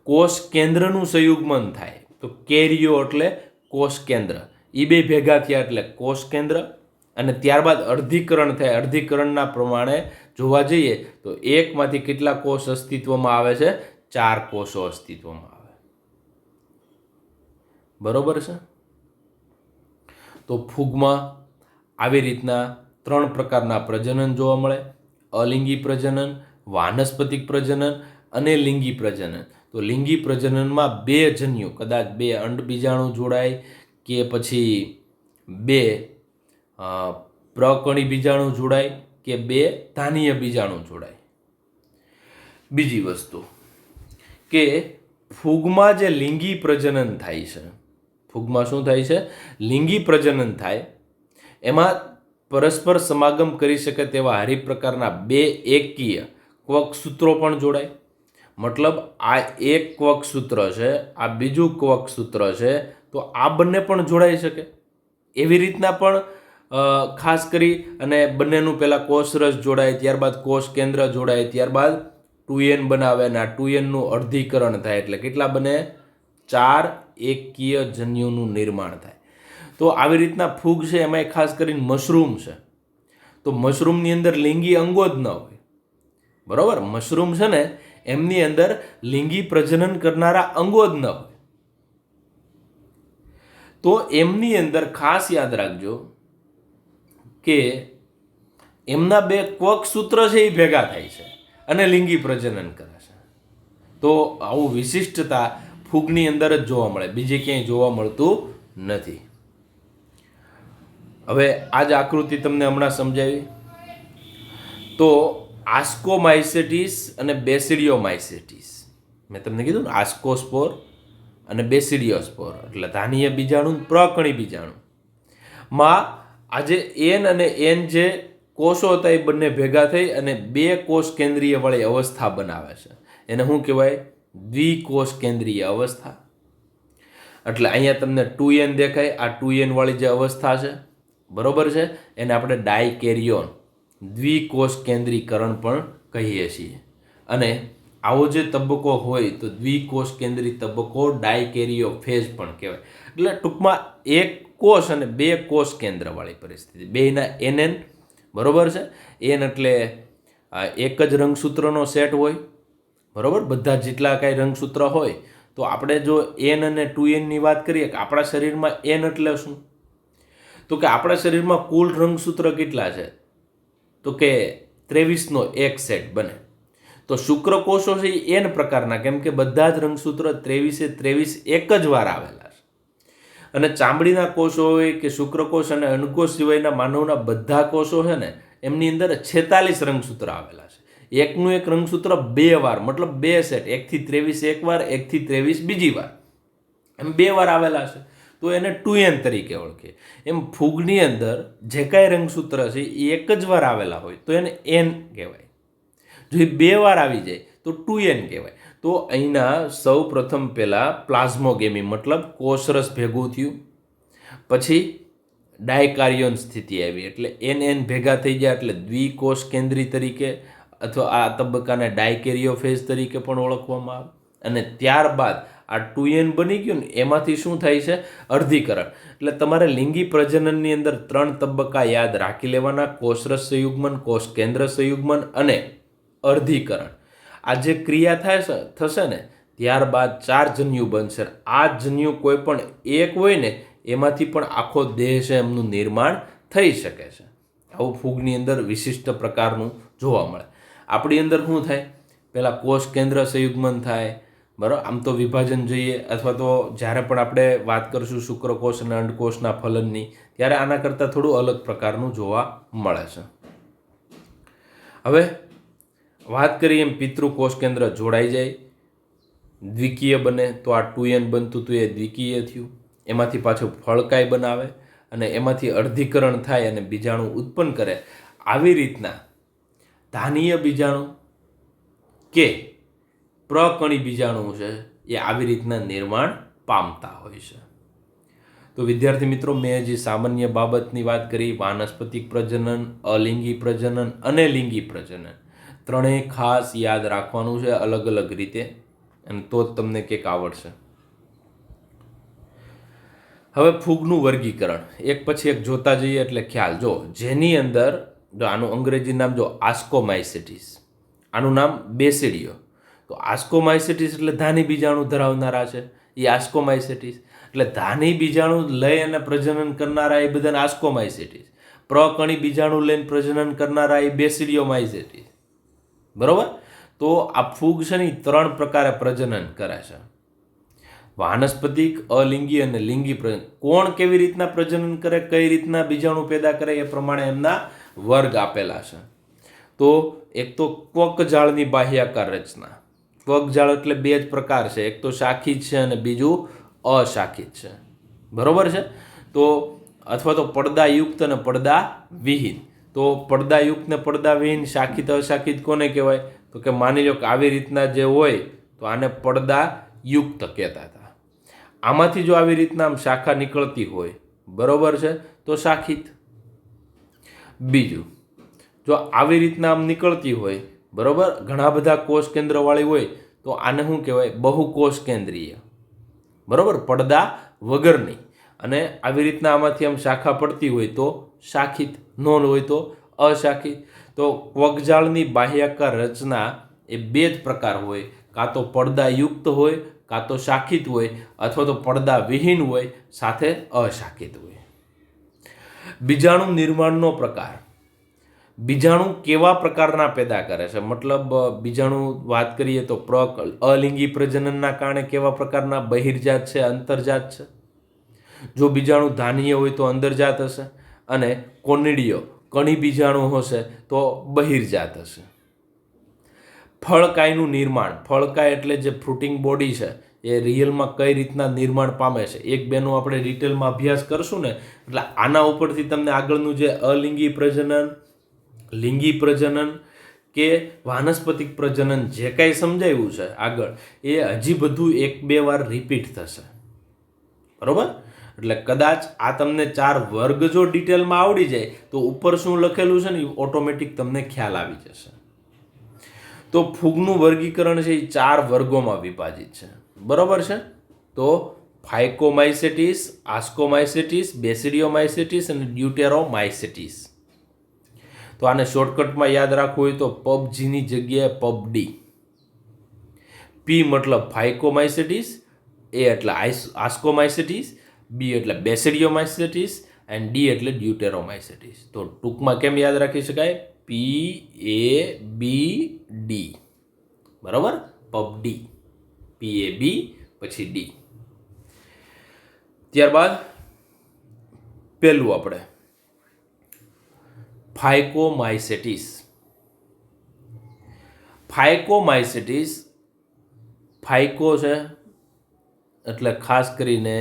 કોષ કેન્દ્રનું સંયુગ્મન થાય તો કેરિયો એટલે કોષ કેન્દ્ર. એ બે ભેગા થયા એટલે કોષ કેન્દ્ર. અને ત્યારબાદ અર્ધીકરણ થાય. અર્ધીકરણના પ્રમાણે જોવા જઈએ તો એકમાંથી કેટલા કોષ અસ્તિત્વમાં આવે છે? 4 કોષો અસ્તિત્વમાં આવે. બરોબર છે. તો ફૂગમાં આવી રીતના 3 પ્રકારના પ્રજનન જોવા મળે: અલિંગી પ્રજનન, વાનસ્પતિક પ્રજનન અને લિંગી પ્રજનન. તો લિંગી પ્રજનનમાં 2 જન્યુ, કદાચ 2 અંડબીજાણુ જોડાય કે પછી 2 પ્રકણી બીજાણુ જોડાય કે 2 ધાનીય બીજાણુ જોડાય. બીજી વસ્તુ કે ફૂગમાં જે લિંગી પ્રજનન થાય છે, ફૂગમાં શું થાય છે? લિંગી પ્રજનન થાય. એમાં પરસ્પર સમાગમ કરી શકે તેવા હરી પ્રકારના 2 એકકીય ક્વકસૂત્રો પણ જોડાય. મતલબ આ એક ક્વકસૂત્ર છે, આ બીજું ક્વકસૂત્ર છે, તો આ બંને પણ જોડાઈ શકે. એવી રીતના પણ ખાસ કરી અને બંનેનું પહેલાં કોષરસ જોડાય, ત્યારબાદ કોષ કેન્દ્ર જોડાય, ત્યારબાદ 2n બનાવે અને આ 2nનું અર્ધીકરણ થાય એટલે કેટલા બને? 4 એકકીય જન્યુનું નિર્માણ થાય. તો આવી રીતના ફૂગ છે, એમાં ખાસ કરીને મશરૂમ છે. તો મશરૂમની અંદર લિંગી અંગો જ ન હોય, બરોબર. મશરૂમ છે ને એમની અંદર લિંગી પ્રજનન કરનારા અંગો જ ન હોય. તો એમની અંદર ખાસ યાદ રાખજો કે એમના 2 ક્વકસૂત્ર છે એ ભેગા થાય છે અને લિંગી પ્રજનન કરે છે. તો આવું વિશિષ્ટતા ફૂગની અંદર જ જોવા મળે, બીજે ક્યાંય જોવા મળતું નથી. હવે આ જ આકૃતિ તમને હમણાં સમજાવી. તો આસ્કોમાઇસેટિસ અને બેસિડિયોમાઇસેટિસ, મેં તમને કીધું ને આસ્કોસ્પોર અને બેસિડિયોસ્પોર એટલે ધાનીય બીજાણુ, પ્રકણી બીજાણુ માં આજે એન અને એન જે કોષો હતા એ બંને ભેગા થઈ અને બે કોષ કેન્દ્રીય વાળી અવસ્થા બનાવે છે. એને શું કહેવાય? દ્વિકોષ કેન્દ્રીય અવસ્થા. એટલે અહીંયા તમને 2n દેખાય, આ 2n વાળી જે અવસ્થા છે, બરોબર છે, એને આપણે ડાયકેરિયોન દ્વિકોષ કેન્દ્રીકરણ પણ કહીએ છીએ. અને આવો જે તબક્કો હોય તો દ્વિકોષ કેન્દ્રી તબક્કો ડાયકેરિયો ફેઝ પણ કહેવાય. એટલે ટૂંકમાં એક કોષ અને બે કોષ કેન્દ્રવાળી પરિસ્થિતિ, બેયના NN, બરોબર છે. એન એટલે એક જ રંગસૂત્રનો સેટ હોય, બરોબર, બધા જેટલા કાંઈ રંગસૂત્ર હોય તો આપણે જો એન અને 2nની વાત કરીએ કે આપણા શરીરમાં એન એટલે શું, તો કે આપણા શરીરમાં કુલ રંગસૂત્ર કેટલા છે, તો કે 23નો એક સેટ બને. તો શુક્રકોષો છે એ એન પ્રકારના, કેમ કે બધા જ રંગસૂત્ર 23 એક જ વાર આવેલા છે. અને ચામડીના કોષો હોય કે શુક્રકોષ અને અંડકોષ સિવાયના માનવના બધા કોષો છે ને, એમની અંદર 46 રંગસૂત્ર આવેલા છે. એકનું એક રંગસૂત્ર બે વાર, મતલબ બે સેટ, 1 થી 23 એક વાર, 1 થી 23 બીજી વાર, એમ બે વાર આવેલા છે. તો એને 2n તરીકે ઓળખીએ. એમ ફૂગની અંદર જે કાંઈ રંગસૂત્ર છે એ એક જ વાર આવેલા હોય તો એને n કહેવાય. જો એ બે વાર આવી જાય તો 2n કહેવાય. તો અહીંના સૌ પ્રથમ પહેલાં પ્લાઝ્મોગેમી મતલબ કોષરસ ભેગું થયું, પછી ડાયકાર્યોન સ્થિતિ આવી, એટલે NN ભેગા થઈ ગયા એટલે દ્વિકોષ કેન્દ્રી તરીકે અથવા આ તબક્કાને ડાયકેરિયો ફેઝ તરીકે પણ ઓળખવામાં આવે. અને ત્યારબાદ આ 2n બની ગયું ને, એમાંથી શું થાય છે? અર્ધીકરણ. એટલે તમારે લિંગી પ્રજનનની અંદર 3 તબક્કા યાદ રાખી લેવાના: કોષરસ સંયુગ્મન, કોષ કેન્દ્ર સંયુગ્મન અને અર્ધીકરણ. આ જે ક્રિયા થશે ને, ત્યારબાદ 4 જન્યુ બનશે. આ જન્યુ કોઈ પણ એક હોય ને, એમાંથી પણ આખો દેહ છે એમનું નિર્માણ થઈ શકે છે. આવું ફૂગની અંદર વિશિષ્ટ પ્રકારનું જોવા મળે. આપણી અંદર શું થાય? પહેલાં કોષ કેન્દ્ર સંયુગ્મન થાય, બરાબર. આમ તો વિભાજન જોઈએ, અથવા તો જ્યારે પણ આપણે વાત કરીશું શુક્રકોષ અને અંડકોષના ફલનની, ત્યારે આના કરતાં થોડું અલગ પ્રકારનું જોવા મળે છે. હવે વાત કરીએ એમ પિતૃકોષ કેન્દ્ર જોડાઈ જાય, દ્વિકીય બને, તો આ 2n બનતું હતું એ દ્વિકીય થયું. એમાંથી પાછું ફળકાય બનાવે અને એમાંથી અર્ધીકરણ થાય અને બીજાણુ ઉત્પન્ન કરે. આવી રીતના ધાનીય બીજાણુ કે પ્રકણી બીજાણુ છે એ આવી રીતના નિર્માણ પામતા હોય છે. તો વિદ્યાર્થી મિત્રો, મેં જે સામાન્ય બાબતની વાત કરી, વાનસ્પતિક પ્રજનન, અલિંગી પ્રજનન અને લિંગી પ્રજનન, ત્રણેય ખાસ યાદ રાખવાનું છે અલગ અલગ રીતે, અને તો જ તમને કંઈક આવડશે. હવે ફૂગનું વર્ગીકરણ એક પછી એક જોતા જઈએ એટલે ખ્યાલ. જો જેની અંદર, જો આનું અંગ્રેજી નામ જો આસ્કોમાઇસેટિસ, આનું નામ બેસિડિયો. તો આસ્કોમાઇસેટિસ એટલે ધાની બીજાણુ ધરાવનારા છે, એ આસ્કોમાઇસેટિસ. એટલે ધાની બીજાણુ લઈ અને પ્રજનન કરનારા એ બધાને આસ્કોમાઇસેટિસ. પ્રકણી બીજાણુ લઈને પ્રજનન કરનારા એ બેસિડિયોમાઇસેટિસ, બરોબર. તો આ ફૂગ છે ને 3 પ્રકારે પ્રજનન કરે છે: વાનસ્પતિક, અલિંગી અને લિંગી પ્રજનન. કોણ કેવી રીતના પ્રજનન કરે, કઈ રીતના બીજાણુ પેદા કરે, એ પ્રમાણે એમના વર્ગ આપેલા છે. તો એક તો ક્વકજાળની બાહ્યાકાર રચના. ક્વકજાળ એટલે બે જ પ્રકાર છે, એક તો શાખિત છે અને બીજું અશાખિત છે, બરોબર છે. તો અથવા તો પડદાયુક્ત અને પડદા વિહીન. તો પડદાયુક્ત ને પડદા વિહીન, શાખિત અશાખિત કોને કહેવાય? તો કે માની લો કે આવી રીતના જે હોય તો આને પડદાયુક્ત કહેતા હતા. આમાંથી જો આવી રીતના આમ શાખા નીકળતી હોય, બરોબર છે, તો શાખિત. બીજું, જો આવી રીતના આમ નીકળતી હોય, બરોબર, ઘણા બધા કોષ કેન્દ્રવાળી હોય તો આને શું કહેવાય? બહુકોષ કેન્દ્રીય, બરોબર, પડદા વગરની. અને આવી રીતના આમાંથી આમ શાખા પડતી હોય તો શાખિત, નોન હોય તો અશાખિત. તો ક્વકજાળની બાહ્યાકાર રચના એ બે જ પ્રકાર હોય, કાં તો પડદાયુક્ત હોય, કાં તો શાખિત હોય, અથવા તો પડદા વિહીન હોય સાથે અશાખિત હોય. બીજાણુ નિર્માણનો પ્રકાર. બીજાણુ કેવા પ્રકારના પેદા કરે છે? મતલબ બીજાણુ વાત કરીએ તો અલિંગી પ્રજનનના કારણે કેવા પ્રકારના બહિર્જાત છે, અંતર્જાત છે? જો બીજાણુ ધાનીય હોય તો અંતર્જાત હશે, અને કોનિડિયો કણી બીજાણુ હશે તો બહિર્જાત હશે. ફળકાયનું નિર્માણ, ફળકાય એટલે જે ફ્રૂટિંગ બોડી છે એ રિયલમાં કઈ રીતના નિર્માણ પામે છે, એક બેનો આપણે ડિટેલમાં અભ્યાસ કરશું ને, એટલે આના ઉપરથી તમને આગળનું જે અલિંગી પ્રજનન, લિંગી પ્રજનન કે વાનસ્પતિક પ્રજનન જે કાંઈ સમજાવ્યું છે આગળ, એ હજી બધું 1-2 વાર રિપીટ થશે. બરોબર? એટલે કદાચ આ તમને 4 વર્ગ જો ડિટેલમાં આવડી જાય તો ઉપર શું લખેલું છે ને એ ઓટોમેટિક તમને ખ્યાલ આવી જશે. તો ફૂગનું વર્ગીકરણ છે એ 4 વર્ગોમાં વિભાજિત છે. બરોબર છે? તો ફાઇકોમાઇસેટિસ, આસ્કોમાઇસેટિસ, બેસિડિયોમાઇસેટિસ અને ડ્યુટેરોમાઇસેટિસ. તો આને શોર્ટકટમાં યાદ રાખવું હોય તો પબજીની જગ્યાએ પબડી. પી મતલબ ફાઇકોમાઇસેટિસ, એ એટલે આસ્કોમાઇસેટિસ, બી એટલે બેસિડિયોમાઇસેટિસ એન્ડ ડી એટલે ડ્યુટેરોમાઇસેટિસ. તો ટૂંકમાં કેમ યાદ રાખી શકાય? PABD. બરાબર? પબડી. PAB પછી ડી. ત્યારબાદ પહેલું આપણે ફાઇકોમાઇસેટિસ. ફાઇકોમાઇસેટિસ, ફાઇકો છે એટલે ખાસ કરીને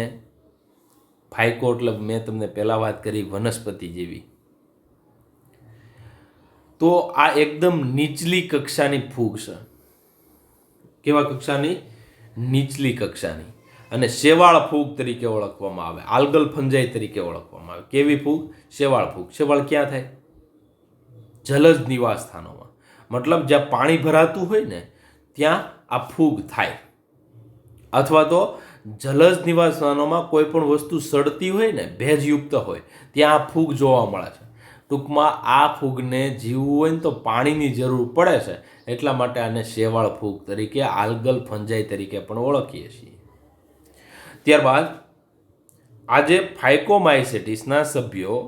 ફાઇકો એટલે મેં તમને પહેલાં વાત કરી વનસ્પતિ જેવી. તો આ એકદમ નીચલી કક્ષાની ફૂગ છે. કેવા કક્ષાની? નીચલી કક્ષાની. અને શેવાળ ફૂગ તરીકે ઓળખવામાં આવે, આલ્ગલ ફંજાઈ તરીકે ઓળખવામાં આવે. કેવી ફૂગ? શેવાળ ફૂગ. શેવાળ ક્યાં થાય? જલજ નિવાસ સ્થાનોમાં. મતલબ જ્યાં પાણી ભરાતું હોય ને ત્યાં આ ફૂગ થાય. અથવા તો જલજ નિવાસ સ્થાનોમાં કોઈ પણ વસ્તુ સડતી હોય ને, ભેજયુક્ત હોય, ત્યાં આ ફૂગ જોવા મળે છે. ટૂંકમાં આ ફૂગને જીવવું હોય ને તો પાણીની જરૂર પડે છે, એટલા માટે આને શેવાળ ફૂગ તરીકે, આલ્ગલ ફંજાઈ તરીકે પણ ઓળખીએ છીએ. ત્યારબાદ આજે ફાઇકોમાઇસેટિસના સભ્યો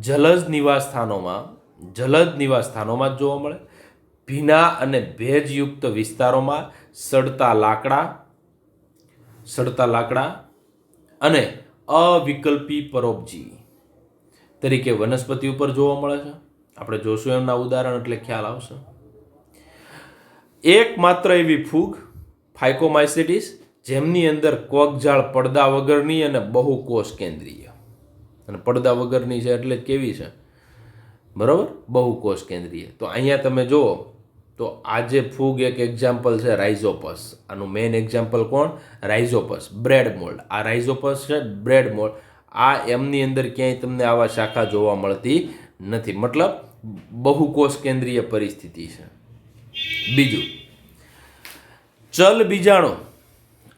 જલજ નિવાસ સ્થાનોમાં જોવા મળે. ભીના અને ભેજયુક્ત વિસ્તારોમાં સડતા લાકડા અને અવિકલ્પી પરોપજીવી તરીકે વનસ્પતિ ઉપર જોવા મળે છે. આપણે જોશું એમના ઉદાહરણ એટલે ખ્યાલ આવશે. એકમાત્ર એવી ફૂગ ફાઇકોમાઇસેટિસ જેમની અંદર કોકજાળ પડદા વગરની અને બહુકોષ કેન્દ્રીય. અને પડદા વગરની છે એટલે કેવી છે? બરાબર? બહુકોષ કેન્દ્રીય. તો અહીંયા તમે જુઓ તો આ જે ફૂગ એક એક્ઝામ્પલ છે રાઇઝોપસ. આનું મેઇન એક્ઝામ્પલ કોણ? Rhizopus, bread mould. આ રાઇઝોપસ છે, બ્રેડ મોલ્ડ. આ એમની અંદર ક્યાંય તમને આવા શાખા જોવા મળતી નથી. મતલબ બહુકોષ કેન્દ્રીય પરિસ્થિતિ છે. બીજું, ચલ બીજાણુ.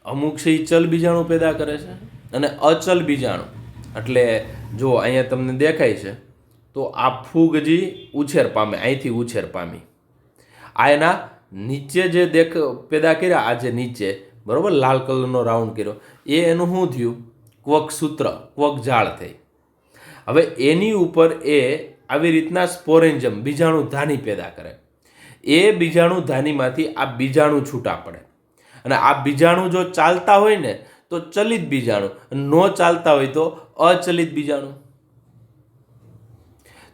અમુક છે એ ચલ બીજાણુ પેદા કરે છે અને અચલ બીજાણુ. એટલે જો અહીંયા તમને દેખાય છે તો આ ફૂગ હજી ઉછેર પામે, અહીંથી ઉછેર પામી. આ એના નીચે જે પેદા કર્યા, આ જે નીચે બરોબર લાલ કલરનો રાઉન્ડ કર્યો, એ એનું શું થયું? ક્વક સૂત્ર, ક્વક જાળ થઈ. હવે એની ઉપર એ આવી રીતના સ્પોરેન્જમ બીજાણુ ધાની પેદા કરે. એ બીજાણુ ધાનીમાંથી આ બીજાણુ છૂટા પડે. અને આ બીજાણુ જો ચાલતા હોય ને તો ચલિત બીજાણુ, ન ચાલતા હોય તો અચલિત બીજાણુ.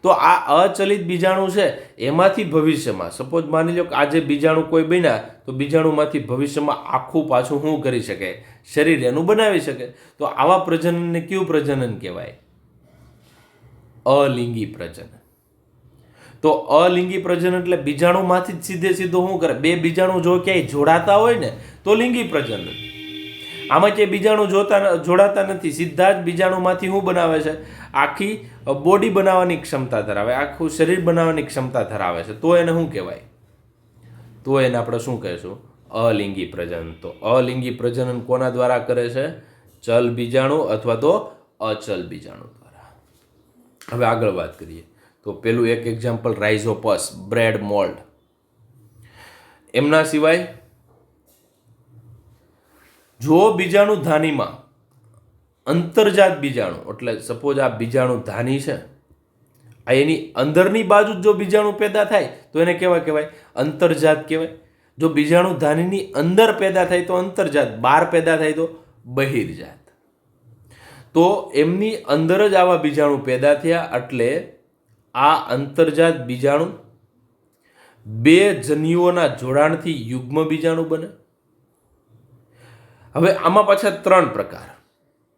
તો આ અચલિત બીજાણુ છે એમાંથી ભવિષ્યમાં, સપોઝ માની લો કે આજે બીજાણુ કોઈ બન્યા તો બીજાણુમાંથી ભવિષ્યમાં આખું પાછું શું કરી શકે? શરીર એનું બનાવી શકે. તો આવા પ્રજનનને કયું પ્રજનન કહેવાય? અલિંગી પ્રજનન. તો અલિંગી પ્રજનન એટલે બીજાણુમાંથી જ સીધે સીધો શું કરે? બે બીજાણુ જો ક્યાંય જોડાતા હોય ને તો લિંગી પ્રજનન. આમાં ક્યાંય બીજાણુ જોડાતા નથી, સીધા જ બીજાણુમાંથી શું બનાવે છે? આખી બોડી બનાવવાની ક્ષમતા ધરાવે, આખું શરીર બનાવવાની ક્ષમતા ધરાવે છે. તો એને શું કહેવાય? તો એને આપણે શું કહીશું? અલિંગી પ્રજનન. તો અલિંગી પ્રજનન કોના દ્વારા કરે છે? ચલ બીજાણુ અથવા તો અચલ બીજાણુ દ્વારા. હવે આગળ વાત કરીએ તો પેલું એક એક્ઝામ્પલ રાઇઝોપસ, બ્રેડ મોલ્ડ. એમના સિવાય જો બીજાણુ ધાનીમાં અંતર્જાત બીજાણુ, એટલે સપોઝ આ બીજાણુ ધાની છે, આ એની અંદરની બાજુ જો બીજાણુ પેદા થાય તો એને કેવા કહેવાય? અંતર્જાત કહેવાય. જો બીજાણુ ધાનીની અંદર પેદા થાય તો અંતર્જાત, બહાર પેદા થાય તો બહિર્જાત. તો એમની અંદર જ આવા બીજાણુ પેદા થયા એટલે આ અંતર્જાત બીજાણુ બે જન્યુઓના જોડાણથી યુગ્મ બીજાણુ બને. હવે આમાં પાછા 3 પ્રકાર,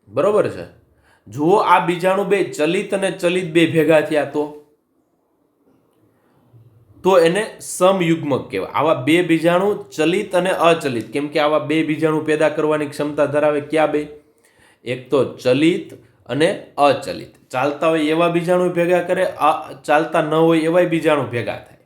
બરોબર છે. જો આ બીજાણુ બે ચલિત અને ચલિત બે ભેગા થયા તો એને સમયુગ્મક કહેવાય. આવા બે બીજાણુ ચલિત અને અચલિત, કેમ કે આવા બે બીજાણુ પેદા કરવાની ક્ષમતા ધરાવે. ક્યાં બે? એક તો ચલિત અને અચલિત. ચાલતા હોય એવા બીજાણુ ભેગા કરે, ચાલતા ન હોય એવા બીજાણુ ભેગા થાય,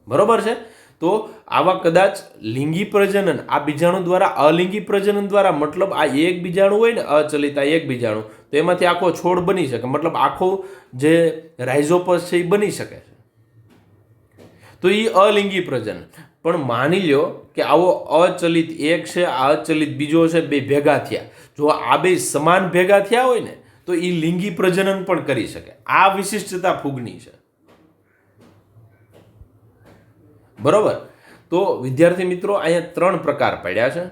બરોબર છે. તો આવા કદાચ લિંગી પ્રજનન આ બીજાણુ દ્વારા, અલિંગી પ્રજનન દ્વારા, મતલબ આ એક બીજાણુ હોય ને અચલિત, આ એક બીજાણુ, તો એમાંથી આખો છોડ બની શકે, મતલબ આખો જે રાઇઝોપસ છે એ બની શકે છે. તો એ અલિંગી પ્રજનન. પણ માની લો કે આવો અચલિત એક છે, આ અચલિત બીજો છે, બે ભેગા થયા. જો આ બે સમાન ભેગા થયા હોય ને તો એ લિંગી પ્રજનન પણ કરી શકે. આ વિશિષ્ટતા ફૂગની છે, બરોબર. તો વિદ્યાર્થી મિત્રો, અહીંયા 3 પ્રકાર પડ્યા છે.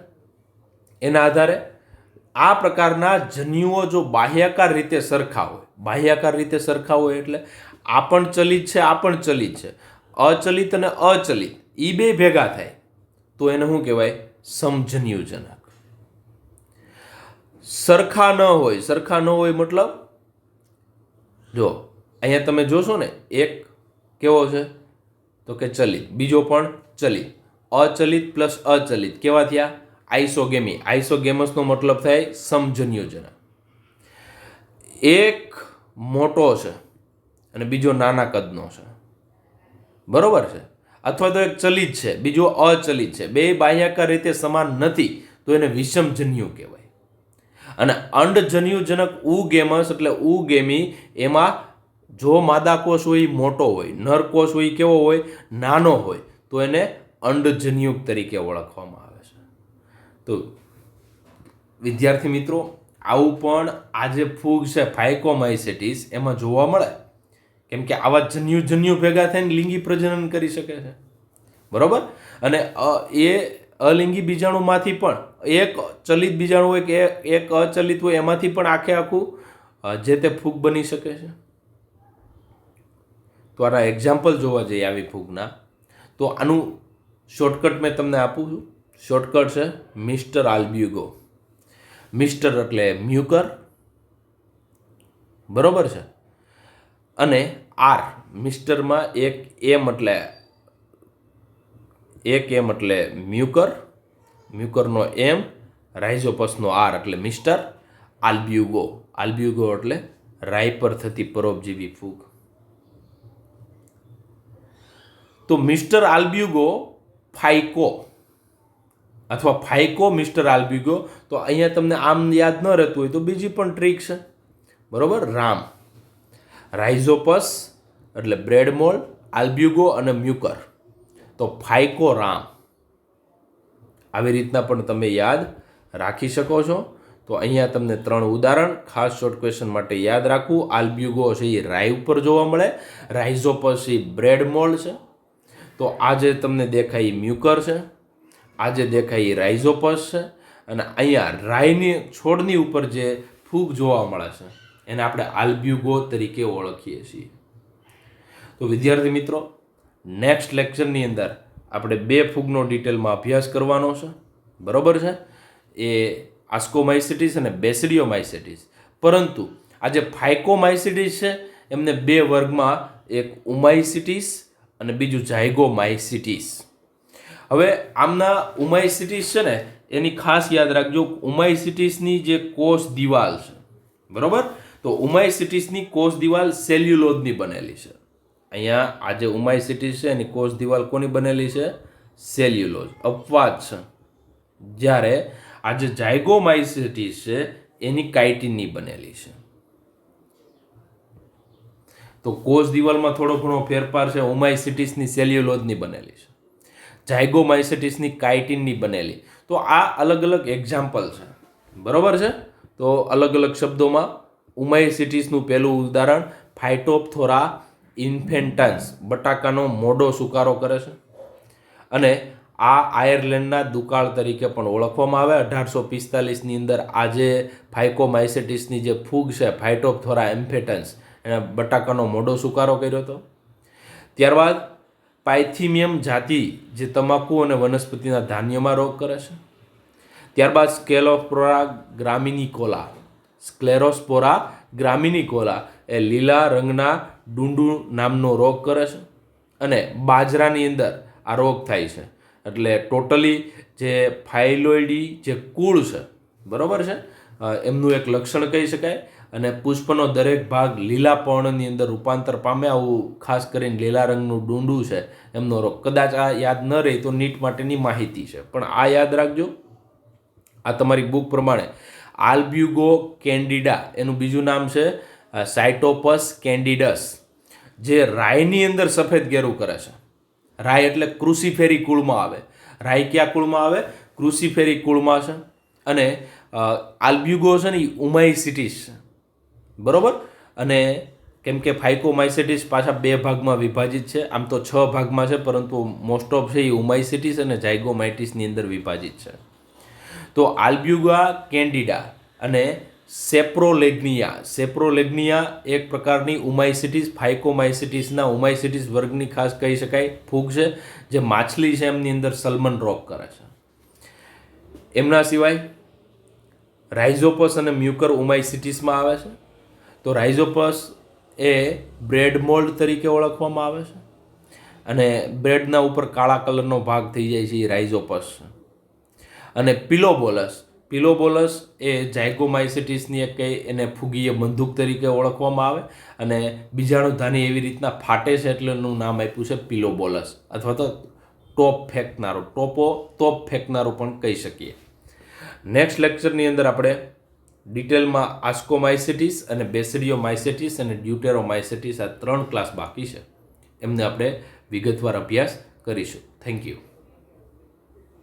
એના આધારે આ પ્રકારના જન્યુઓ જો બાહ્યાકાર રીતે સરખા હોય, બાહ્યાકાર રીતે સરખા હોય એટલે આ પણ ચલિત છે, આ પણ ચલિત છે, અચલિત અને અચલિત એ બે ભેગા થાય તો એને શું કહેવાય? સમજન્યુજનક. સરખા ન હોય મતલબ જો અહીંયા તમે જોશો ને, એક કેવો છે તો કે ચલિત, બીજો પણ ચલિત. અચલિત પ્લસ અચલિત કેવા થયા? આઇસોગેમી. આઇસોગેમસનો મતલબ થાય સમજન્યુજનક. એક મોટો છે અને બીજો નાના કદનો છે, બરોબર છે. અથવા તો એક ચલિત છે, બીજો અચલિત છે, બે બાહ્યાકાર રીતે સમાન નથી તો એને વિષમજન્યુ કહેવાય. અને અંડજન્યુજનક ઉગેમસ એટલે ઉગેમી, એમાં જો માદા કોષ હોય મોટો હોય, નર કોષ હોય કેવો હોય? નાનો હોય, તો એને અંડજન્યુક તરીકે ઓળખવામાં આવે છે. તો વિદ્યાર્થી મિત્રો, આવું પણ આ જે ફૂગ છે ફાયકોમાઇસેટિસ એમાં જોવા મળે, કેમ કે આવા જન્યુ ભેગા થઈને લિંગી પ્રજનન કરી શકે છે, બરોબર. અને એ અલિંગી બીજાણુમાંથી પણ એક ચલિત બીજાણુ હોય કે એક અચલિત હોય, એમાંથી પણ આખું જે તે ફૂગ બની શકે છે. તો આના એક્ઝામ્પલ જોવા જઈએ આવી ફૂગના, તો આનું શોર્ટકટ મેં તમને આપું છું. શોર્ટકટ છે મિસ્ટર આલ્બ્યુગો. મિસ્ટર એટલે મ્યુકર, બરોબર છે. અને આર, મિસ્ટરમાં એક એમ એટલે મ્યુકર, મ્યુકરનો એમ, રાઇઝોપસનો આર એટલે મિસ્ટર. આલ્બ્યુગો એટલે રાઈ પર થતી પરોપજીવી ફૂગ. તો મિસ્ટર આલ્બ્યુગો ફાઇકો અથવા ફાઇકો મિસ્ટર આલ્બ્યુગો. તો અહીંયા તમને આમ યાદ ન રહેતું હોય તો બીજી પણ ટ્રીક છે, બરોબર. રામ, રાઇઝોપસ એટલે બ્રેડ મોલ્ડ, આલ્બ્યુગો અને મ્યુકર, તો ફાઇકો રામ. આવી રીતના પણ તમે યાદ રાખી શકો છો. તો અહીંયા તમને 3 ઉદાહરણ ખાસ શોર્ટ ક્વેશ્ચન માટે યાદ રાખવું. આલ્બ્યુગો છે એ રાઈ ઉપર જોવા મળે, રાઇઝોપસ એ બ્રેડ મોલ્ડ છે, તો આ જે તમને દેખાય એ મ્યુકર છે, આ જે દેખાય એ રાઇઝોપસ છે, અને અહીંયા રાઈની છોડની ઉપર જે ફૂગ જોવા મળે છે એને આપણે આલ્બ્યુગો તરીકે ઓળખીએ છીએ. તો વિદ્યાર્થી મિત્રો, નેક્સ્ટ લેક્ચરની અંદર આપણે 2 ફૂગનો ડિટેલમાં અભ્યાસ કરવાનો છે, બરોબર છે. એ આસ્કોમાઇસિટીસ અને બેસિડિયોમાઇસિટીસ. પરંતુ આ જે ફાઇકોમાઇસિટીસ છે એમને 2 વર્ગમાં, એક ઉમાઇસિટીસ અને બીજું ઝાયગોમાઇસિટીસ. હવે આમના ઉમાઇસિટીસ છે ને એની ખાસ યાદ રાખજો. ઉમાઇસિટીસની જે કોષ દિવાલ છે, બરોબર, તો ઉમાઇસિટીસની કોષ દિવાલ સેલ્યુલોઝની બનેલી છે. અહીંયા આ જે ઉમાઇસિટીસ છે એની કોષ દિવાલ કોની બનેલી છે? સેલ્યુલોઝ. અપવાદ છે જ્યારે આ જે ઝાયગોમાઇસિટીસ છે એની કાઇટિનની બનેલી છે. તો કોષ દિવાલમાં થોડો ઘણો ફેરફાર છે. ઉમાઇસિટીસની સેલ્યુલોઝની બનેલી છે, ઝાયગોમાઇસિટીસની કાઇટિનની બનેલી. તો આ અલગ અલગ એક્ઝામ્પલ છે, બરોબર છે. તો અલગ અલગ શબ્દોમાં ઉમાઇસિટીસનું પહેલું ઉદાહરણ ફાઇટોપ્થોરા ઇન્ફેન્ટન્સ, બટાકાનો મોડો સુકારો કરે છે, અને આ આયર્લેન્ડના દુકાળ તરીકે પણ ઓળખવામાં આવે. 1845ની અંદર આ જે ફાઇકોમાઇસેટિસની જે ફૂગ છે ફાઇટોપ્થોરા ઇન્ફેન્ટન્સ એણે બટાકાનો મોટો સુકારો કર્યો હતો. ત્યારબાદ પાયથીમિયમ જાતિ જે તમાકુ અને વનસ્પતિના ધાન્યમાં રોગ કરે છે. ત્યારબાદ સ્ક્લેરોસ્પોરા ગ્રામિનિકોલા એ લીલા રંગના ડુંડું નામનો રોગ કરે છે અને બાજરાની અંદર આ રોગ થાય છે. એટલે ટોટલી જે ફાઇલોઇડી જે કુળ છે, બરાબર છે, એમનું એક લક્ષણ કહી શકાય. અને પુષ્પનો દરેક ભાગ લીલા પર્ણની અંદર રૂપાંતર પામે, આવું ખાસ કરીને લીલા રંગનું ડુંડું છે એમનો રોગ. કદાચ આ યાદ ન રહી તો નીટ માટેની માહિતી છે, પણ આ યાદ રાખજો. આ તમારી બુક પ્રમાણે આલ્બ્યુગો કેન્ડિડા એનું બીજું નામ છે સાયટોપસ કેન્ડિડસ, જે રાઈની અંદર સફેદ ઘેરું કરે છે. રાઈ એટલે ક્રુસિફેરી કુળમાં આવે. રાઈ કયા કુળમાં આવે? ક્રુસિફેરી કુળમાં છે. અને આલ્બ્યુગો છે ને એ ઉમાઇસિટીસ છે, બરાબર. અને કેમ કે ફાઇકોમાઇસેટિસ પાછા 2 ભાગમાં વિભાજિત છે, આમ તો 6 ભાગમાં છે, પરંતુ મોસ્ટ ઓફ છે એ ઉમાઇસિટીસ અને ઝાયગોમાઇટિસની અંદર વિભાજિત છે. તો આલ્બ્યુગા કેન્ડિડા અને સેપ્રોલેગ્નિયા એક પ્રકારની ઉમાઇસિટીસ, ફાઇકોમાઇસિટીસના ઉમાઇસિટીસ વર્ગની ખાસ કહી શકાય ફૂગ છે, જે માછલી છે એમની અંદર સલ્મન રોગ કરે છે. એમના સિવાય રાઇઝોપસ અને મ્યુકર ઉમાઇસિટીસમાં આવે છે. તો રાઇઝોપસ એ બ્રેડ મોલ્ડ તરીકે ઓળખવામાં આવે છે અને બ્રેડના ઉપર કાળા કલરનો ભાગ થઈ જાય છે, એ રાઇઝોપસ છે. અને પિલોબોલસ એ ઝાયગોમાઇસિટીસની એક એને ફૂગીય બંદૂક તરીકે ઓળખવામાં આવે અને બીજાણુધાની એવી રીતના ફાટે છે એટલે એનું નામ આપ્યું છે પિલોબોલસ, અથવા તો તોપ ફેંકનારું પણ કહી શકીએ. નેક્સ્ટ લેક્ચરની અંદર આપણે ડિટેલમાં આસ્કોમાઇસિટીસ અને બેસિડિયોમાઇસિટીસ અને ડ્યુટેરોમાઇસિટીસ આ 3 ક્લાસ બાકી છે, એમને આપણે વિગતવાર અભ્યાસ કરીશું. Thank you.